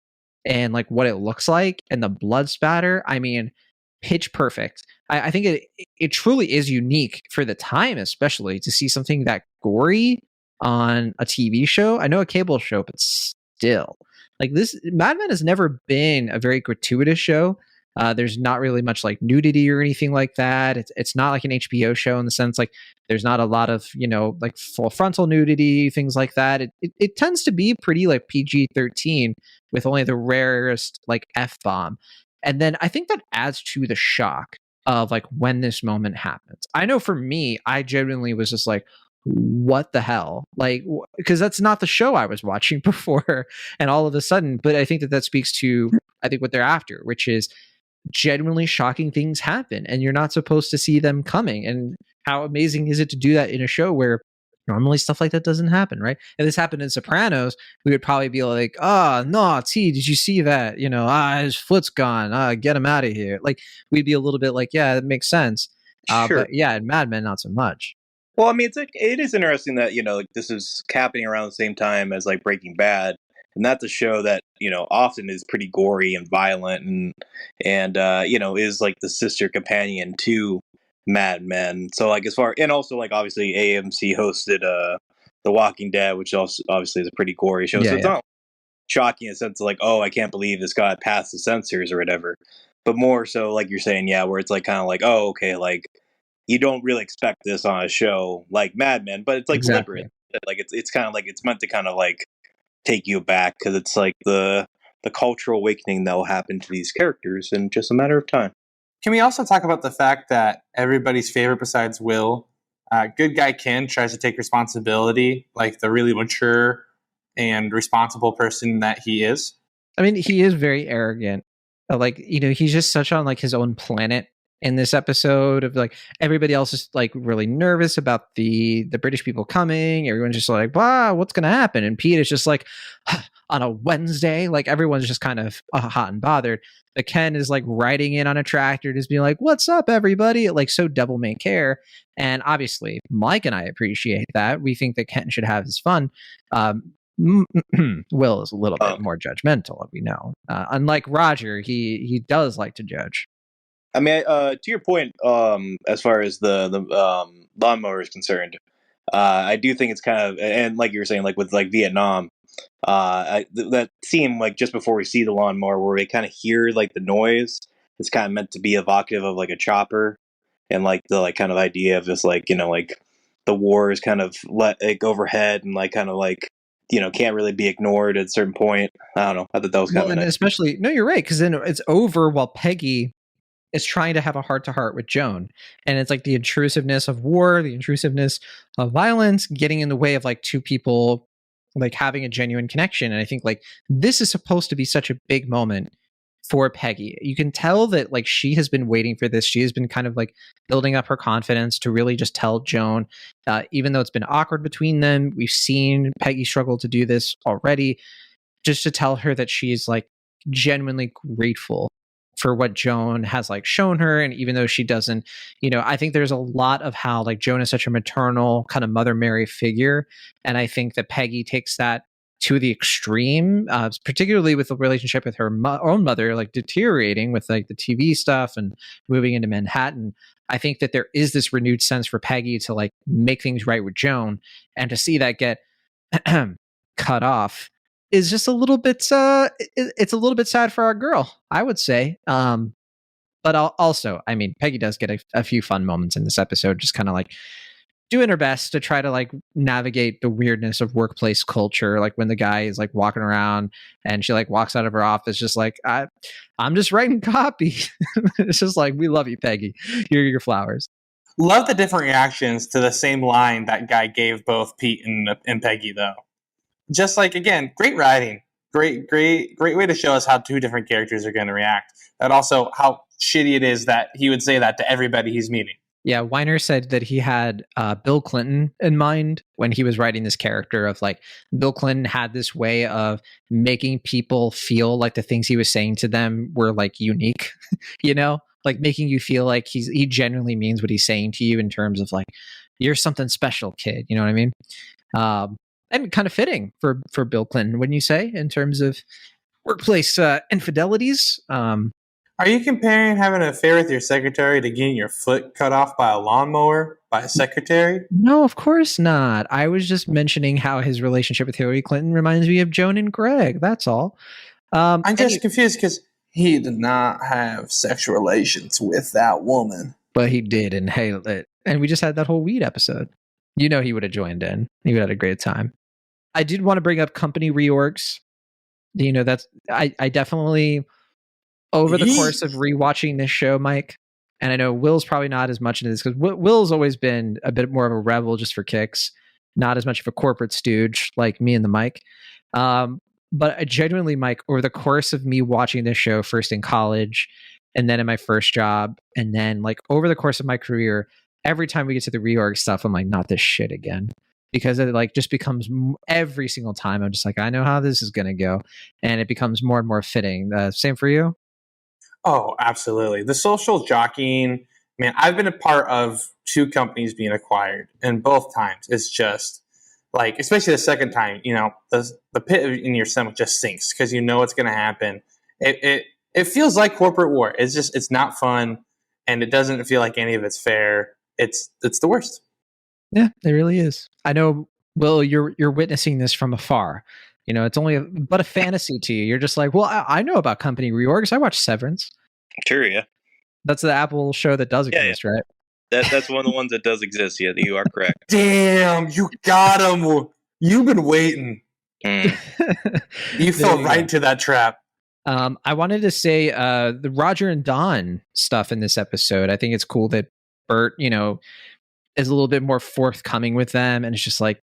Speaker 7: and like what it looks like and the blood spatter, I mean, pitch perfect. I think it truly is unique for the time, especially to see something that gory on a TV show. I know a cable show, but still, like this, Mad Men has never been a very gratuitous show. There's not really much like nudity or anything like that. It's not like an HBO show in the sense like there's not a lot of like full frontal nudity, things like that. It tends to be pretty like PG-13 with only the rarest like F-bomb. And then I think that adds to the shock of like when this moment happens. I know for me, I genuinely was just like, what the hell? Like, because that's not the show I was watching before. And all of a sudden, but I think that speaks to, I think what they're after, which is genuinely shocking things happen and you're not supposed to see them coming. And how amazing is it to do that in a show where normally stuff like that doesn't happen, right? If this happened in Sopranos, we would probably be like, "Oh, no, T, did you see that? His foot's gone. Get him out of here." Like, we'd be a little bit like, "Yeah, that makes sense."
Speaker 9: Sure.
Speaker 7: But yeah, in Mad Men, not so much.
Speaker 9: Well, I mean, it is interesting that like this is happening around the same time as like Breaking Bad, and that's a show that often is pretty gory and violent, and is like the sister companion to Mad Men. So like and also like obviously AMC hosted The Walking Dead, which also obviously is a pretty gory show.
Speaker 7: Yeah,
Speaker 9: so it's not shocking in a sense of like, oh, I can't believe this got past the censors or whatever, but more so like you're saying, yeah, where it's like kind of like, oh, okay, like you don't really expect this on a show like Mad Men, but it's like deliberate. Like it's kind of like it's meant to kind of like take you back because it's like the cultural awakening that will happen to these characters in just a matter of time.
Speaker 8: Can we also talk about the fact that everybody's favorite besides Will, good guy Ken, tries to take responsibility, like the really mature and responsible person that he is?
Speaker 7: I mean, he is very arrogant. Like, he's just such on like his own planet in this episode of like everybody else is like really nervous about the British people coming. Everyone's just like, wow, what's going to happen? And Pete is just like, on a Wednesday, like everyone's just kind of hot and bothered. But Ken is like riding in on a tractor, just being like, what's up, everybody? Like, so devil may care. And obviously, Mike and I appreciate that. We think that Ken should have his fun. Will is a little bit more judgmental, we know. Unlike Roger, he does like to judge.
Speaker 9: I mean, to your point, as far as the lawnmower is concerned, I do think it's kind of, and like you were saying, like with like Vietnam, that scene like just before we see the lawnmower, where we kind of hear like the noise, it's kind of meant to be evocative of like a chopper, and like the like kind of idea of just like like the war is kind of like overhead and like kind of like can't really be ignored at a certain point. I don't know. I thought that was kind of nice.
Speaker 7: Especially, no, you're right, because then it's over while Peggy is trying to have a heart-to-heart with Joan. And it's like the intrusiveness of war, the intrusiveness of violence getting in the way of like two people like having a genuine connection. And I think like this is supposed to be such a big moment for Peggy. You can tell that like she has been waiting for this. She has been kind of like building up her confidence to really just tell Joan, even though it's been awkward between them. We've seen Peggy struggle to do this already, just to tell her that she's like genuinely grateful for what Joan has like shown her. And even though she doesn't, I think there's a lot of how like Joan is such a maternal kind of Mother Mary figure. And I think that Peggy takes that to the extreme, particularly with the relationship with her own mother, like deteriorating with like the TV stuff and moving into Manhattan. I think that there is this renewed sense for Peggy to like make things right with Joan, and to see that get cut off is just a little bit it's a little bit sad for our girl, I would say. But also, I mean, Peggy does get a few fun moments in this episode, just kind of like doing her best to try to like navigate the weirdness of workplace culture. Like when the guy is like walking around and she like walks out of her office, just like, I'm just writing copy. It's just like, we love you, Peggy. Here are your flowers.
Speaker 8: Love the different reactions to the same line that guy gave both Pete and Peggy, though. Just like, again, great writing. Great way to show us how two different characters are going to react. And also how shitty it is that he would say that to everybody he's meeting.
Speaker 7: Yeah, Weiner said that he had Bill Clinton in mind when he was writing this character of like, Bill Clinton had this way of making people feel like the things he was saying to them were like unique, you know, like making you feel like he genuinely means what he's saying to you in terms of like, you're something special, kid. You know what I mean? And kind of fitting for Bill Clinton, wouldn't you say, in terms of workplace infidelities?
Speaker 8: Are you comparing having an affair with your secretary to getting your foot cut off by a lawnmower by a secretary?
Speaker 7: No, of course not. I was just mentioning how his relationship with Hillary Clinton reminds me of Joan and Greg. That's all.
Speaker 8: I'm just confused because he did not have sexual relations with that woman.
Speaker 7: But he did inhale it. And we just had that whole weed episode. You know he would have joined in. He would have had a great time. I did want to bring up company reorgs. You know, that's I definitely... Over the course of rewatching this show, Mike, and I know Will's probably not as much into this because Will's always been a bit more of a rebel just for kicks, not as much of a corporate stooge like me and the Mike. But I genuinely, Mike, over the course of me watching this show, first in college and then in my first job, and then like over the course of my career, every time we get to the reorg stuff, I'm like, not this shit again. Because it like just becomes every single time, I'm just like, I know how this is going to go. And it becomes more and more fitting. Same for you?
Speaker 8: Oh, absolutely. The social jockeying, man, I've been a part of two companies being acquired, and both times it's just like, especially the second time, you know, the pit in your stomach just sinks because you know what's going to happen. It feels like corporate war. It's not fun, and it doesn't feel like any of it's fair. It's the worst.
Speaker 7: Yeah, it really is. I know, Will, you're witnessing this from afar. You know, it's only but a fantasy to you. You're just like, well, I know about company reorgs. I watch Severance.
Speaker 9: Sure, yeah.
Speaker 7: That's the Apple show that does exist, right?
Speaker 9: That's one of the ones that does exist. Yeah, you are correct.
Speaker 8: Damn, you got him. You've been waiting. You fell right into that trap.
Speaker 7: I wanted to say the Roger and Don stuff in this episode. I think it's cool that Bert, you know, is a little bit more forthcoming with them, and it's just like,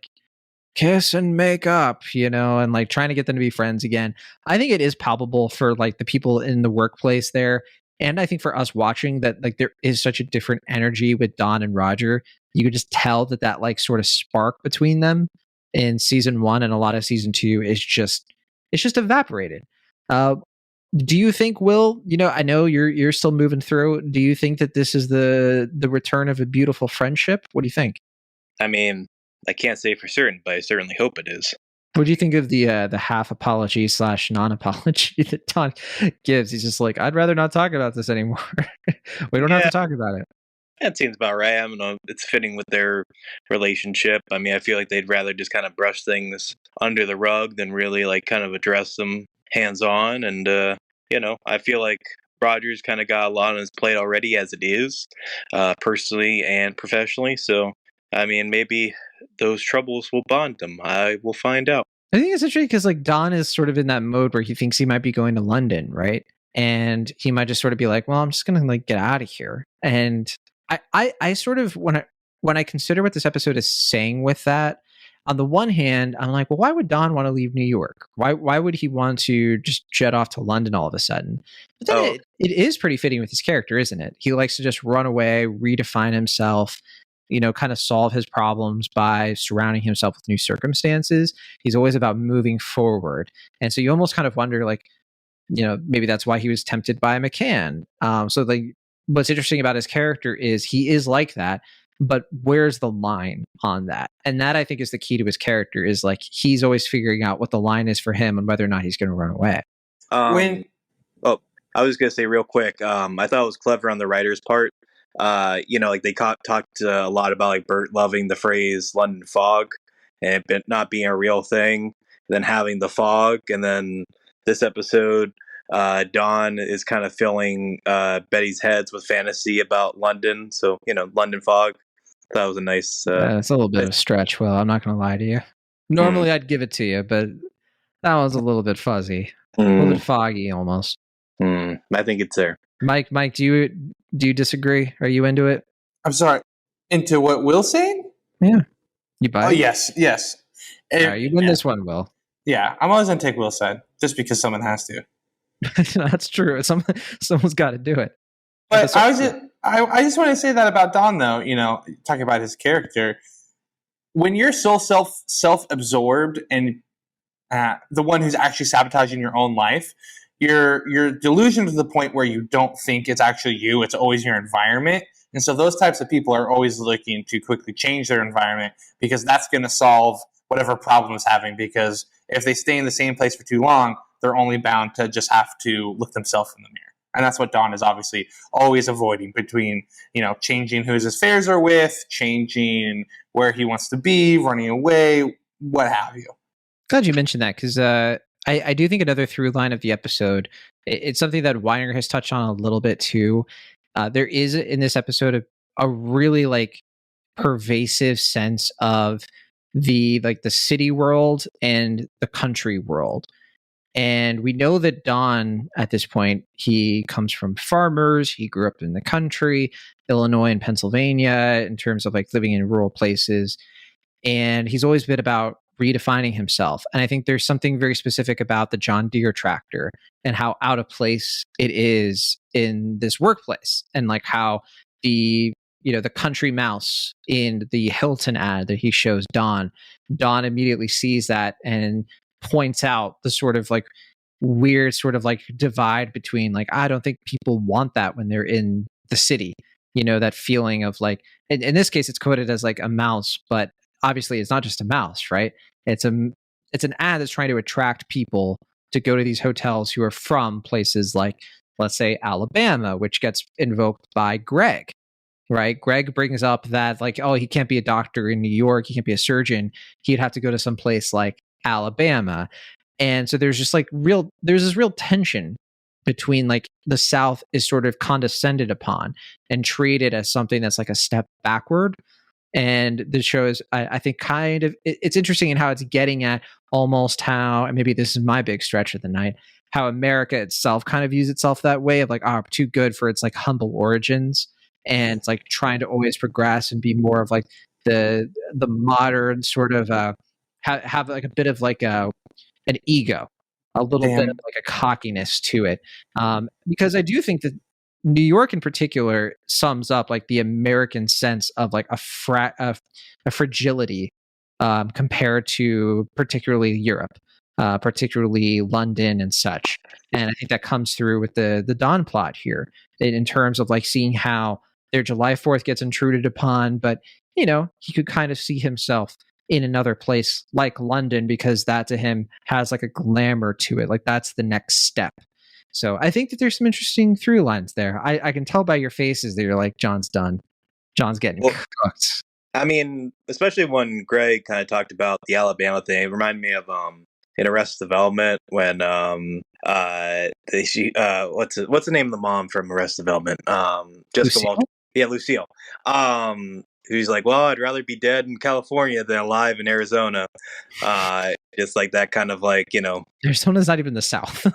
Speaker 7: kiss and make up, you know, and like trying to get them to be friends again. I think it is palpable for like the people in the workplace there. And I think for us watching that, like there is such a different energy with Don and Roger. You could just tell that like sort of spark between them in season 1 and a lot of season 2 is just evaporated. Do you think, Will, you know, I know you're still moving through. Do you think that this is the return of a beautiful friendship? What do you think?
Speaker 9: I mean, I can't say for certain, but I certainly hope it is.
Speaker 7: What do you think of the half apology / non-apology that Don gives? He's just like, I'd rather not talk about this anymore. We don't have to talk about it.
Speaker 9: That seems about right. I don't know. It's fitting with their relationship. I mean, I feel like they'd rather just kind of brush things under the rug than really like kind of address them hands on. And, you know, I feel like Roger's kind of got a lot on his plate already as it is, personally and professionally. So, I mean, maybe those troubles will bond them. I will find out.
Speaker 7: I think it's interesting because like Don is sort of in that mode where he thinks he might be going to London, right? And he might just sort of be like, well, I'm just gonna like get out of here. And I sort of when I consider what this episode is saying with that, on the one hand, I'm like, well, why would Don want to leave New York? Why would he want to just jet off to London all of a sudden? But then it is pretty fitting with his character, isn't it? He likes to just run away, redefine himself, you know, kind of solve his problems by surrounding himself with new circumstances. He's always about moving forward. And so you almost kind of wonder, like, you know, maybe that's why he was tempted by McCann. So like, what's interesting about his character is he is like that, but where's the line on that? And that I think is the key to his character is like, he's always figuring out what the line is for him and whether or not he's going to run away.
Speaker 9: I was going to say real quick. I thought it was clever on the writer's part. You know, like they talked a lot about like Bert loving the phrase London fog and it not being a real thing, then having the fog, and then this episode Dawn is kind of filling Betty's heads with fantasy about London. So, London fog. That was a nice.
Speaker 7: It's a little bit of a stretch. Well, I'm not going to lie to you. Normally, I'd give it to you, but that was a little bit fuzzy, a little bit foggy almost.
Speaker 9: I think it's there.
Speaker 7: Mike, do you disagree? Are you into it?
Speaker 8: I'm sorry. Into what Will's saying?
Speaker 7: Yeah. You buy it?
Speaker 8: Oh, yes.
Speaker 7: All right, you win this one, Will.
Speaker 8: Yeah, I'm always going to take Will's side, just because someone has to.
Speaker 7: That's true. Someone's got to do it.
Speaker 8: But I just want to say that about Don, though. Talking about his character, when you're so self-absorbed and the one who's actually sabotaging your own life, you're delusional to the point where you don't think it's actually you; it's always your environment. And so those types of people are always looking to quickly change their environment because that's going to solve whatever problem is having. Because if they stay in the same place for too long, they're only bound to just have to look themselves in the mirror. And that's what Don is obviously always avoiding between, changing who his affairs are with, changing where he wants to be, running away, what have you.
Speaker 7: Glad you mentioned that because I do think another through line of the episode, it's something that Weiner has touched on a little bit too. There is in this episode a really pervasive sense of the city world and the country world. And we know that Don, at this point, he comes from farmers. He grew up in the country, Illinois and Pennsylvania, in terms of living in rural places. And he's always been about redefining himself. And I think there's something very specific about the John Deere tractor and how out of place it is in this workplace, and how the country mouse in the Hilton ad that he shows Don immediately sees that and points out the sort of weird sort of divide between I don't think people want that when they're in the city, that feeling of in this case it's coded as a mouse, but obviously it's not just a mouse, right? It's an ad that's trying to attract people to go to these hotels who are from places let's say Alabama, which gets invoked by Greg. Right. Greg brings up that he can't be a doctor in New York. He can't be a surgeon. He'd have to go to some place like Alabama. And so there's just there's this real tension between the South is sort of condescended upon and treated as something that's a step backward. And the show is, I think, kind of, it's interesting in how it's getting at almost how, and maybe this is my big stretch of the night, how America itself kind of views itself that way of I'm too good for its humble origins. And it's trying to always progress and be more of the modern sort of have a bit of an ego, a little bit of a cockiness to it. Because I do think that New York in particular sums up the American sense of a fragility compared to particularly Europe, particularly London and such. And I think that comes through with the Dawn plot here in terms of seeing how their July 4th gets intruded upon, but he could kind of see himself in another place like London because that to him has a glamour to it. That's the next step. So I think that there's some interesting through lines there. I can tell by your faces that you're John's done. John's getting cooked.
Speaker 9: I mean, especially when Greg kind of talked about the Alabama thing, it reminded me of in Arrested Development when what's the name of the mom from Arrested Development? Jessica Walter. Yeah, Lucille. Who's well, I'd rather be dead in California than alive in Arizona. Just that kind of
Speaker 7: Arizona's not even the South.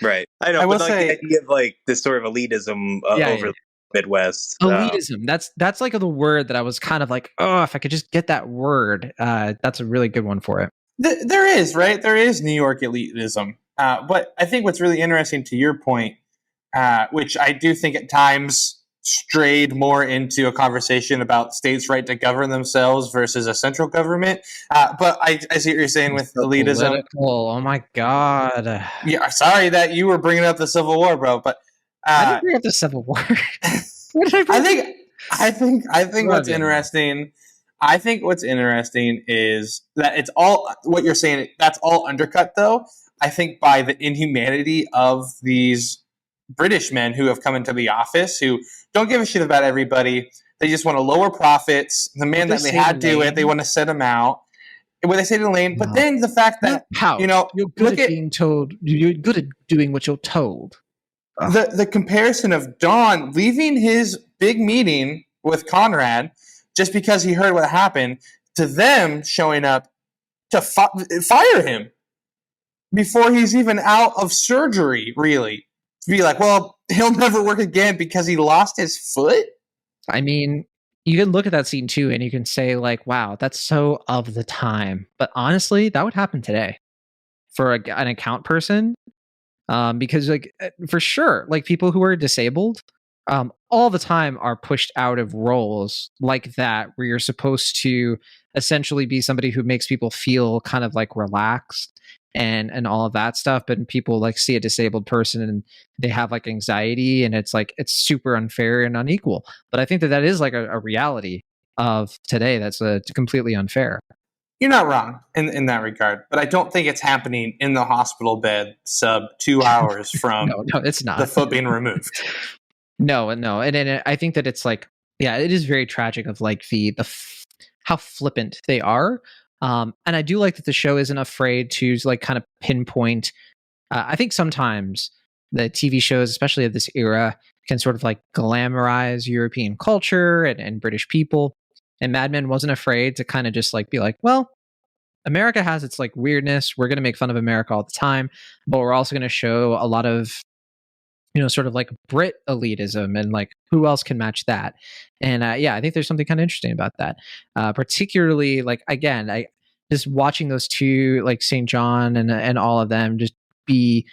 Speaker 9: Right. I know, but the idea of this sort of elitism over the Midwest.
Speaker 7: Elitism. That's the word that I was kind of oh, if I could just get that word, that's a really good one for it.
Speaker 8: There is, right? There is New York elitism. But I think what's really interesting to your point, which I do think at times strayed more into a conversation about states' right to govern themselves versus a central government. But I see what you're saying with elitism.
Speaker 7: Political. Oh my God.
Speaker 8: Yeah, sorry that you were bringing up the Civil War, bro. But
Speaker 7: I didn't bring up the Civil War.
Speaker 8: I think what's interesting. I think what's interesting is that it's all what you're saying. That's all undercut, though. I think by the inhumanity of these British men who have come into the office, who don't give a shit about everybody. They just want to lower profits. The man that they had do it, they want to set him out. what they say to Lane, but then the fact that
Speaker 7: How you're good
Speaker 8: look
Speaker 7: at being told, you're good at doing what you're told.
Speaker 8: the comparison of Don leaving his big meeting with Conrad just because he heard what happened to them showing up to fire him before he's even out of surgery, really. To be like, well, he'll never work again because he lost his foot?
Speaker 7: I mean, you can look at that scene too and you can say like, wow, that's so of the time. But honestly, that would happen today for an account person. Because like for sure, like people who are disabled all the time are pushed out of roles like that where you're supposed to essentially be somebody who makes people feel kind of like relaxed and all of that stuff, but people like see a disabled person and they have like anxiety and it's like it's super unfair and unequal. But I think that is like a reality of today that's completely unfair.
Speaker 8: You're not wrong in that regard, but I don't think it's happening in the hospital bed sub 2 hours from
Speaker 7: no, it's not.
Speaker 8: The foot being removed.
Speaker 7: No. And I think that it's like, yeah, it is very tragic of like how flippant they are. And I do like that the show isn't afraid to like kind of pinpoint. I think sometimes the TV shows, especially of this era, can sort of like glamorize European culture and British people. And Mad Men wasn't afraid to kind of just like be like, well, America has its like weirdness. We're going to make fun of America all the time, but we're also going to show a lot of, sort of like Brit elitism and like who else can match that. And yeah, I think there's something kind of interesting about that. Particularly like, again, I just watching those two, like St. John and all of them just be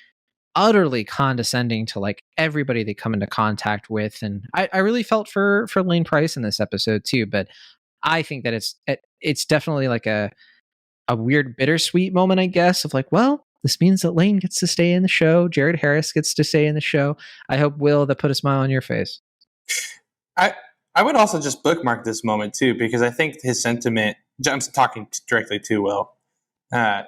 Speaker 7: utterly condescending to like everybody they come into contact with. And I really felt for Lane Price in this episode too, but I think that it's definitely like a weird bittersweet moment, I guess, of like, well, this means that Lane gets to stay in the show. Jared Harris gets to stay in the show. I hope, Will, that put a smile on your face.
Speaker 8: I would also just bookmark this moment too, because I think his sentiment, I'm talking directly to Will,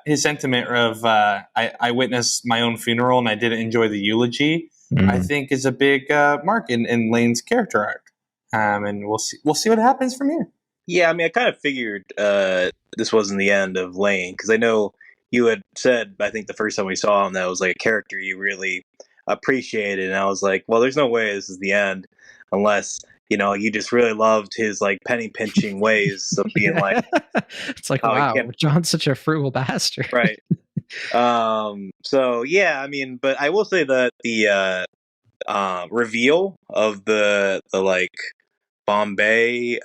Speaker 8: his sentiment of I witnessed my own funeral and I didn't enjoy the eulogy, I think is a big mark in Lane's character arc. And we'll see what happens from here.
Speaker 9: Yeah, I mean, I kind of figured this wasn't the end of Lane, because I know you had said, I think the first time we saw him, that was like a character you really appreciated, and I was like, well, there's no way this is the end unless you just really loved his like penny pinching ways of being like,
Speaker 7: it's like, wow, John's such a frugal bastard,
Speaker 9: right? So yeah, I mean, but I will say that the reveal of the like Bombay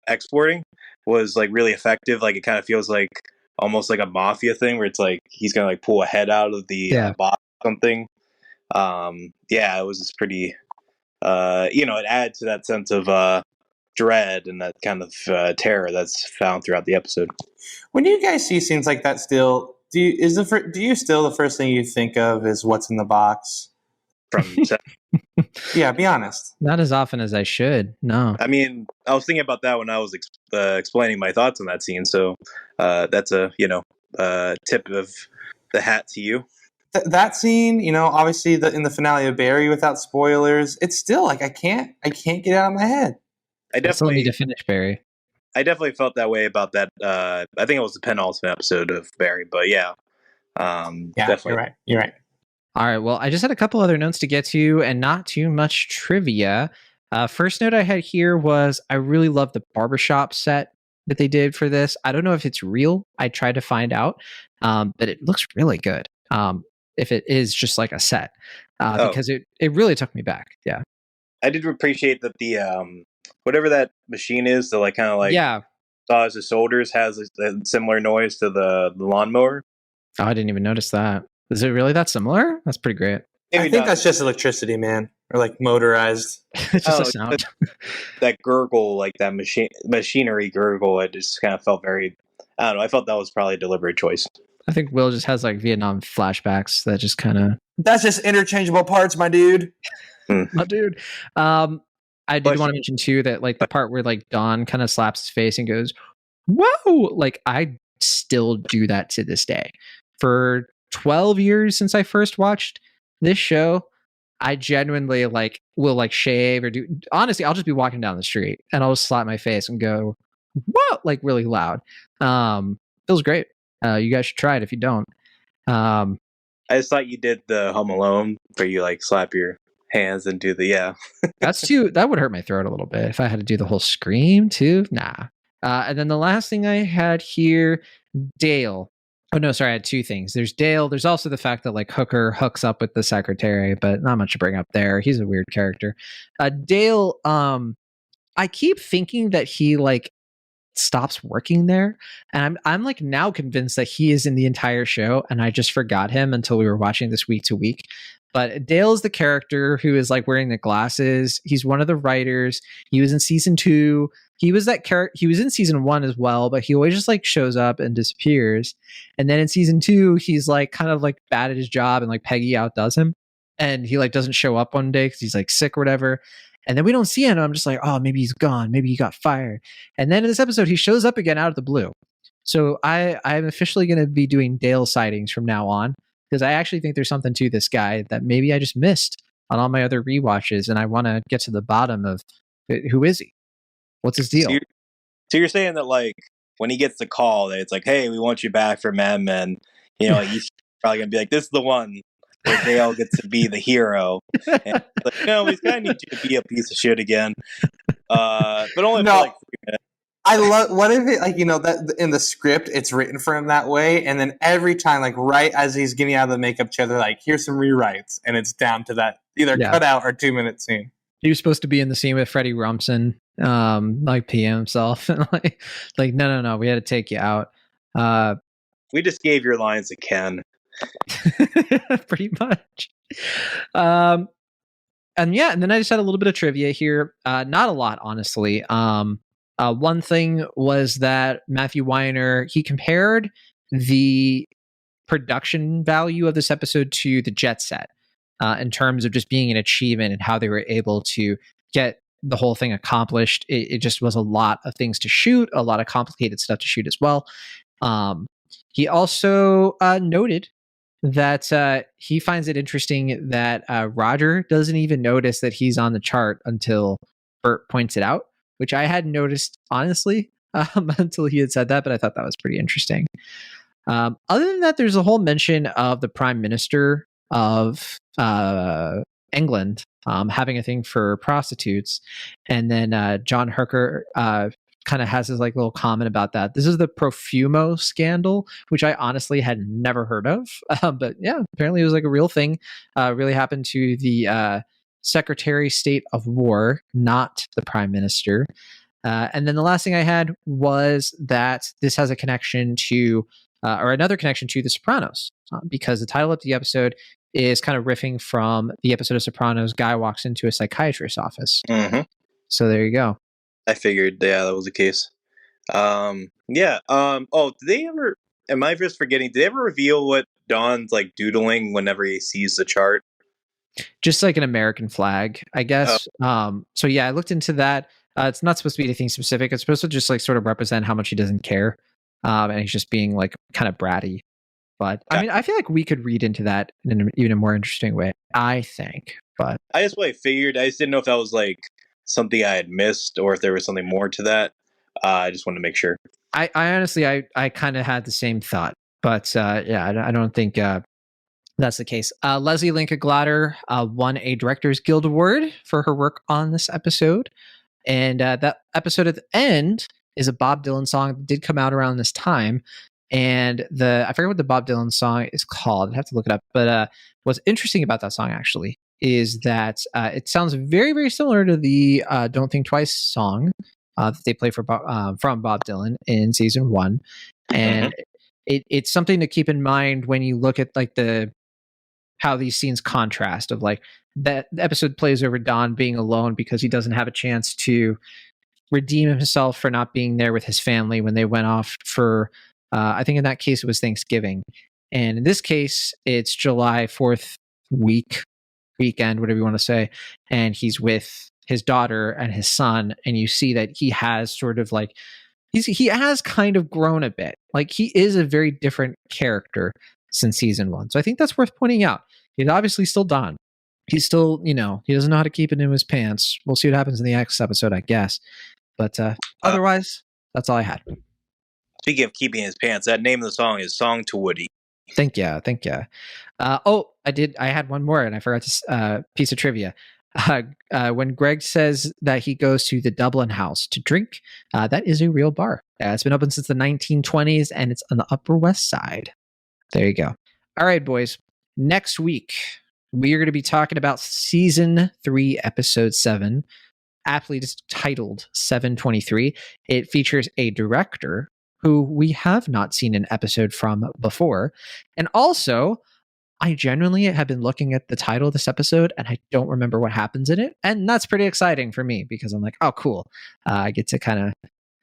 Speaker 9: exporting was like really effective. Like it kind of feels like almost like a mafia thing where it's like he's gonna like pull a head out of the box or something. Yeah, it was just pretty it adds to that sense of dread and that kind of terror that's found throughout the episode.
Speaker 8: When you guys see scenes like that still, do you still the first thing you think of is what's in the box?
Speaker 9: From
Speaker 8: yeah, be honest.
Speaker 7: Not as often as I should. No.
Speaker 9: I mean, I was thinking about that when I was explaining my thoughts on that scene. So that's a tip of the hat to you.
Speaker 8: That scene, obviously in the finale of Barry, without spoilers, it's still like I can't get it out of my head.
Speaker 9: I definitely
Speaker 7: need to finish Barry.
Speaker 9: I definitely felt that way about that. I think it was the penultimate episode of Barry, but yeah, definitely.
Speaker 8: You're right.
Speaker 7: All right. Well, I just had a couple other notes to get to and not too much trivia. First note I had here was I really love the barbershop set that they did for this. I don't know if it's real. I tried to find out, but it looks really good. If it is just like a set, because it really took me back. Yeah.
Speaker 9: I did appreciate that the whatever that machine is, the like kind of like saws his shoulders has a similar noise to the lawnmower.
Speaker 7: Oh, I didn't even notice that. Is it really that similar? That's pretty great.
Speaker 8: I think that's just electricity, man, or like motorized.
Speaker 7: It's just a sound.
Speaker 9: That gurgle, like that machinery gurgle, it just kind of felt very. I don't know. I felt that was probably a deliberate choice.
Speaker 7: I think Will just has like Vietnam flashbacks that just kind of.
Speaker 8: That's just interchangeable parts, my dude.
Speaker 7: My dude. I did want to mention too that like the part where like Don kind of slaps his face and goes, "Whoa!" Like I still do that to this day. For 12 years since I first watched this show, I genuinely like will like shave or do. Honestly, I'll just be walking down the street and I'll just slap my face and go, whoa, like really loud. Feels great. You guys should try it if you don't.
Speaker 9: I just thought you did the Home Alone where you like slap your hands and do the
Speaker 7: that would hurt my throat a little bit if I had to do the whole scream too. Nah. And then the last thing I had here, Dale. Oh no, sorry, I had two things. There's Dale. There's also the fact that like Hooker hooks up with the secretary, but not much to bring up there. He's a weird character. Dale, I keep thinking that he like stops working there, and I'm like now convinced that he is in the entire show, and I just forgot him until we were watching this week to week. But Dale is the character who is like wearing the glasses. He's one of the writers. He was in season 2. He was that character. He was in season 1 as well, but he always just like shows up and disappears. And then in season 2, he's like kind of like bad at his job, and like Peggy outdoes him, and he like doesn't show up one day because he's like sick or whatever. And then we don't see him. I'm just like, oh, maybe he's gone. Maybe he got fired. And then in this episode, he shows up again out of the blue. So I'm officially going to be doing Dale sightings from now on, because I actually think there's something to this guy that maybe I just missed on all my other rewatches, and I want to get to the bottom of who is he? What's his deal?
Speaker 9: So you're saying that like when he gets the call, that it's like, hey, we want you back for Mad Men. You know, he's probably gonna be like, this is the one where Dale gets to be the hero. And like, no, we kind of need you to be a piece of shit again. But only for like 3 minutes.
Speaker 8: I love, what if it, like, you know, that in the script it's written for him that way, and then every time, like right as he's getting out of the makeup chair, they're like, here's some rewrites, and it's down to that either cut out or 2-minute scene.
Speaker 7: He was supposed to be in the scene with Freddie Rumsen, like PM himself, and like no, we had to take you out.
Speaker 9: We just gave your lines to Ken.
Speaker 7: Pretty much. And then I just had a little bit of trivia here. Not a lot, honestly. One thing was that Matthew Weiner, he compared the production value of this episode to the Jet Set in terms of just being an achievement and how they were able to get the whole thing accomplished. It just was a lot of things to shoot, a lot of complicated stuff to shoot as well. He also noted that he finds it interesting that Roger doesn't even notice that he's on the chart until Bert points it out, which I hadn't noticed, honestly, until he had said that, but I thought that was pretty interesting. Other than that, there's a whole mention of the Prime Minister of England having a thing for prostitutes, and then John Hooker kind of has his like little comment about that. This is the Profumo scandal, which I honestly had never heard of, but yeah, apparently it was like a real thing. Really happened to the Secretary State of War, not the Prime Minister. And then the last thing I had was that this has a connection to, or another connection to The Sopranos, because the title of the episode is kind of riffing from the episode of Sopranos. Guy walks into a psychiatrist's office.
Speaker 9: Mm-hmm.
Speaker 7: So there you go.
Speaker 9: I figured, yeah, that was the case. Oh, did they ever? Am I just forgetting? Did they ever reveal what Don's like doodling whenever he sees the chart?
Speaker 7: Just like an American flag, I guess. So yeah, I looked into that. It's not supposed to be anything specific. It's supposed to just like sort of represent how much he doesn't care, and he's just being like kind of bratty. But I mean, I feel like we could read into that in an even more interesting way, I think. But
Speaker 9: I just figured. I just didn't know if that was like something I had missed or if there was something more to that. I just wanted to make sure.
Speaker 7: I honestly, I kind of had the same thought, but I don't think that's the case. Leslie Linka Glatter won a Directors Guild Award for her work on this episode. And that episode at the end is a Bob Dylan song that did come out around this time. And I forget what the Bob Dylan song is called. I'd have to look it up. But what's interesting about that song, actually, is that it sounds very, very similar to the Don't Think Twice song that they play from Bob Dylan in season 1. And it's something to keep in mind when you look at like how these scenes contrast of like that the episode plays over Don being alone because he doesn't have a chance to redeem himself for not being there with his family when they went off for I think in that case it was Thanksgiving, and in this case it's July 4th weekend, whatever you want to say, and he's with his daughter and his son, and you see that he has sort of like he has kind of grown a bit. Like he is a very different character since season 1. So I think that's worth pointing out. He's obviously still Don. He's still, he doesn't know how to keep it in his pants. We'll see what happens in the next episode, I guess. But otherwise, That's all I had.
Speaker 9: Speaking of keeping his pants, that name of the song is "Song to Woody."
Speaker 7: Thank you. I had one more, and I forgot to piece of trivia. When Greg says that he goes to the Dublin House to drink, that is a real bar. It's been open since the 1920s, and it's on the Upper West Side. There you go. All right, boys. Next week, we are going to be talking about season 3, episode 7, aptly titled 723. It features a director who we have not seen an episode from before. And also, I genuinely have been looking at the title of this episode and I don't remember what happens in it. And that's pretty exciting for me because I'm like, oh, cool. I get to kind of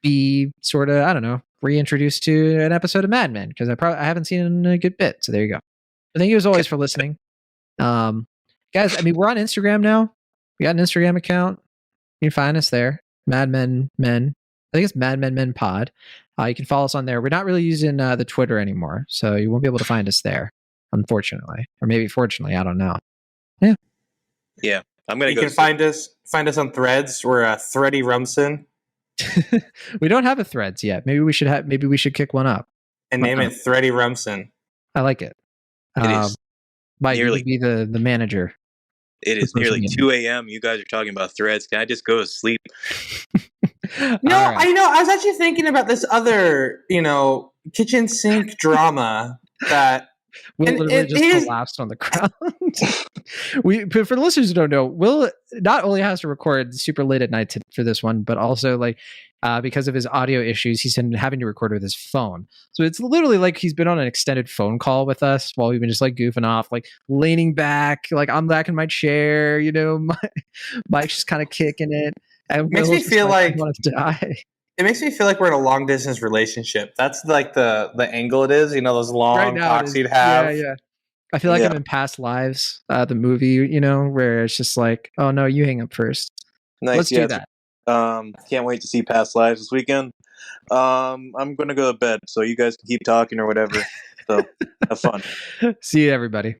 Speaker 7: be sort of, I don't know, reintroduced to an episode of Mad Men because I haven't seen it in a good bit. So there you go. But thank you as always for listening. Guys, I mean, we're on Instagram now. We got an Instagram account. You can find us there. Mad Men Men. I think it's Mad Men Men Pod. You can follow us on there. We're not really using the Twitter anymore, so you won't be able to find us there, unfortunately, or maybe fortunately. I don't know.
Speaker 9: Yeah, I'm gonna.
Speaker 8: You can find us on Threads. We're Thready Rumson.
Speaker 7: We don't have a Threads yet. Maybe we should kick one up
Speaker 8: And name it Thready Rumson.
Speaker 7: I like it.
Speaker 9: It is
Speaker 7: Mike, you would be the manager.
Speaker 9: It is nearly 2 a.m. You guys are talking about Threads. Can I just go to sleep?
Speaker 8: No, right. I know. I was actually thinking about this other, kitchen sink drama that
Speaker 7: Will literally just collapsed on the ground. But for the listeners who don't know, Will not only has to record super late at night for this one, but also because of his audio issues, he's been having to record with his phone. So it's literally like he's been on an extended phone call with us while we've been just goofing off, leaning back, I'm back in my chair, Mike's just kind of kicking it. And
Speaker 8: makes me feel like
Speaker 7: I want to die.
Speaker 8: It makes me feel like we're in a long distance relationship. That's the angle it is. Those long talks you'd have.
Speaker 7: Yeah. I feel like I'm in Past Lives, the movie, where it's just like, oh no, you hang up first.
Speaker 9: Nice.
Speaker 7: Let's do that.
Speaker 9: Can't wait to see Past Lives this weekend. I'm gonna go to bed, so you guys can keep talking or whatever. So have fun.
Speaker 7: See you, everybody.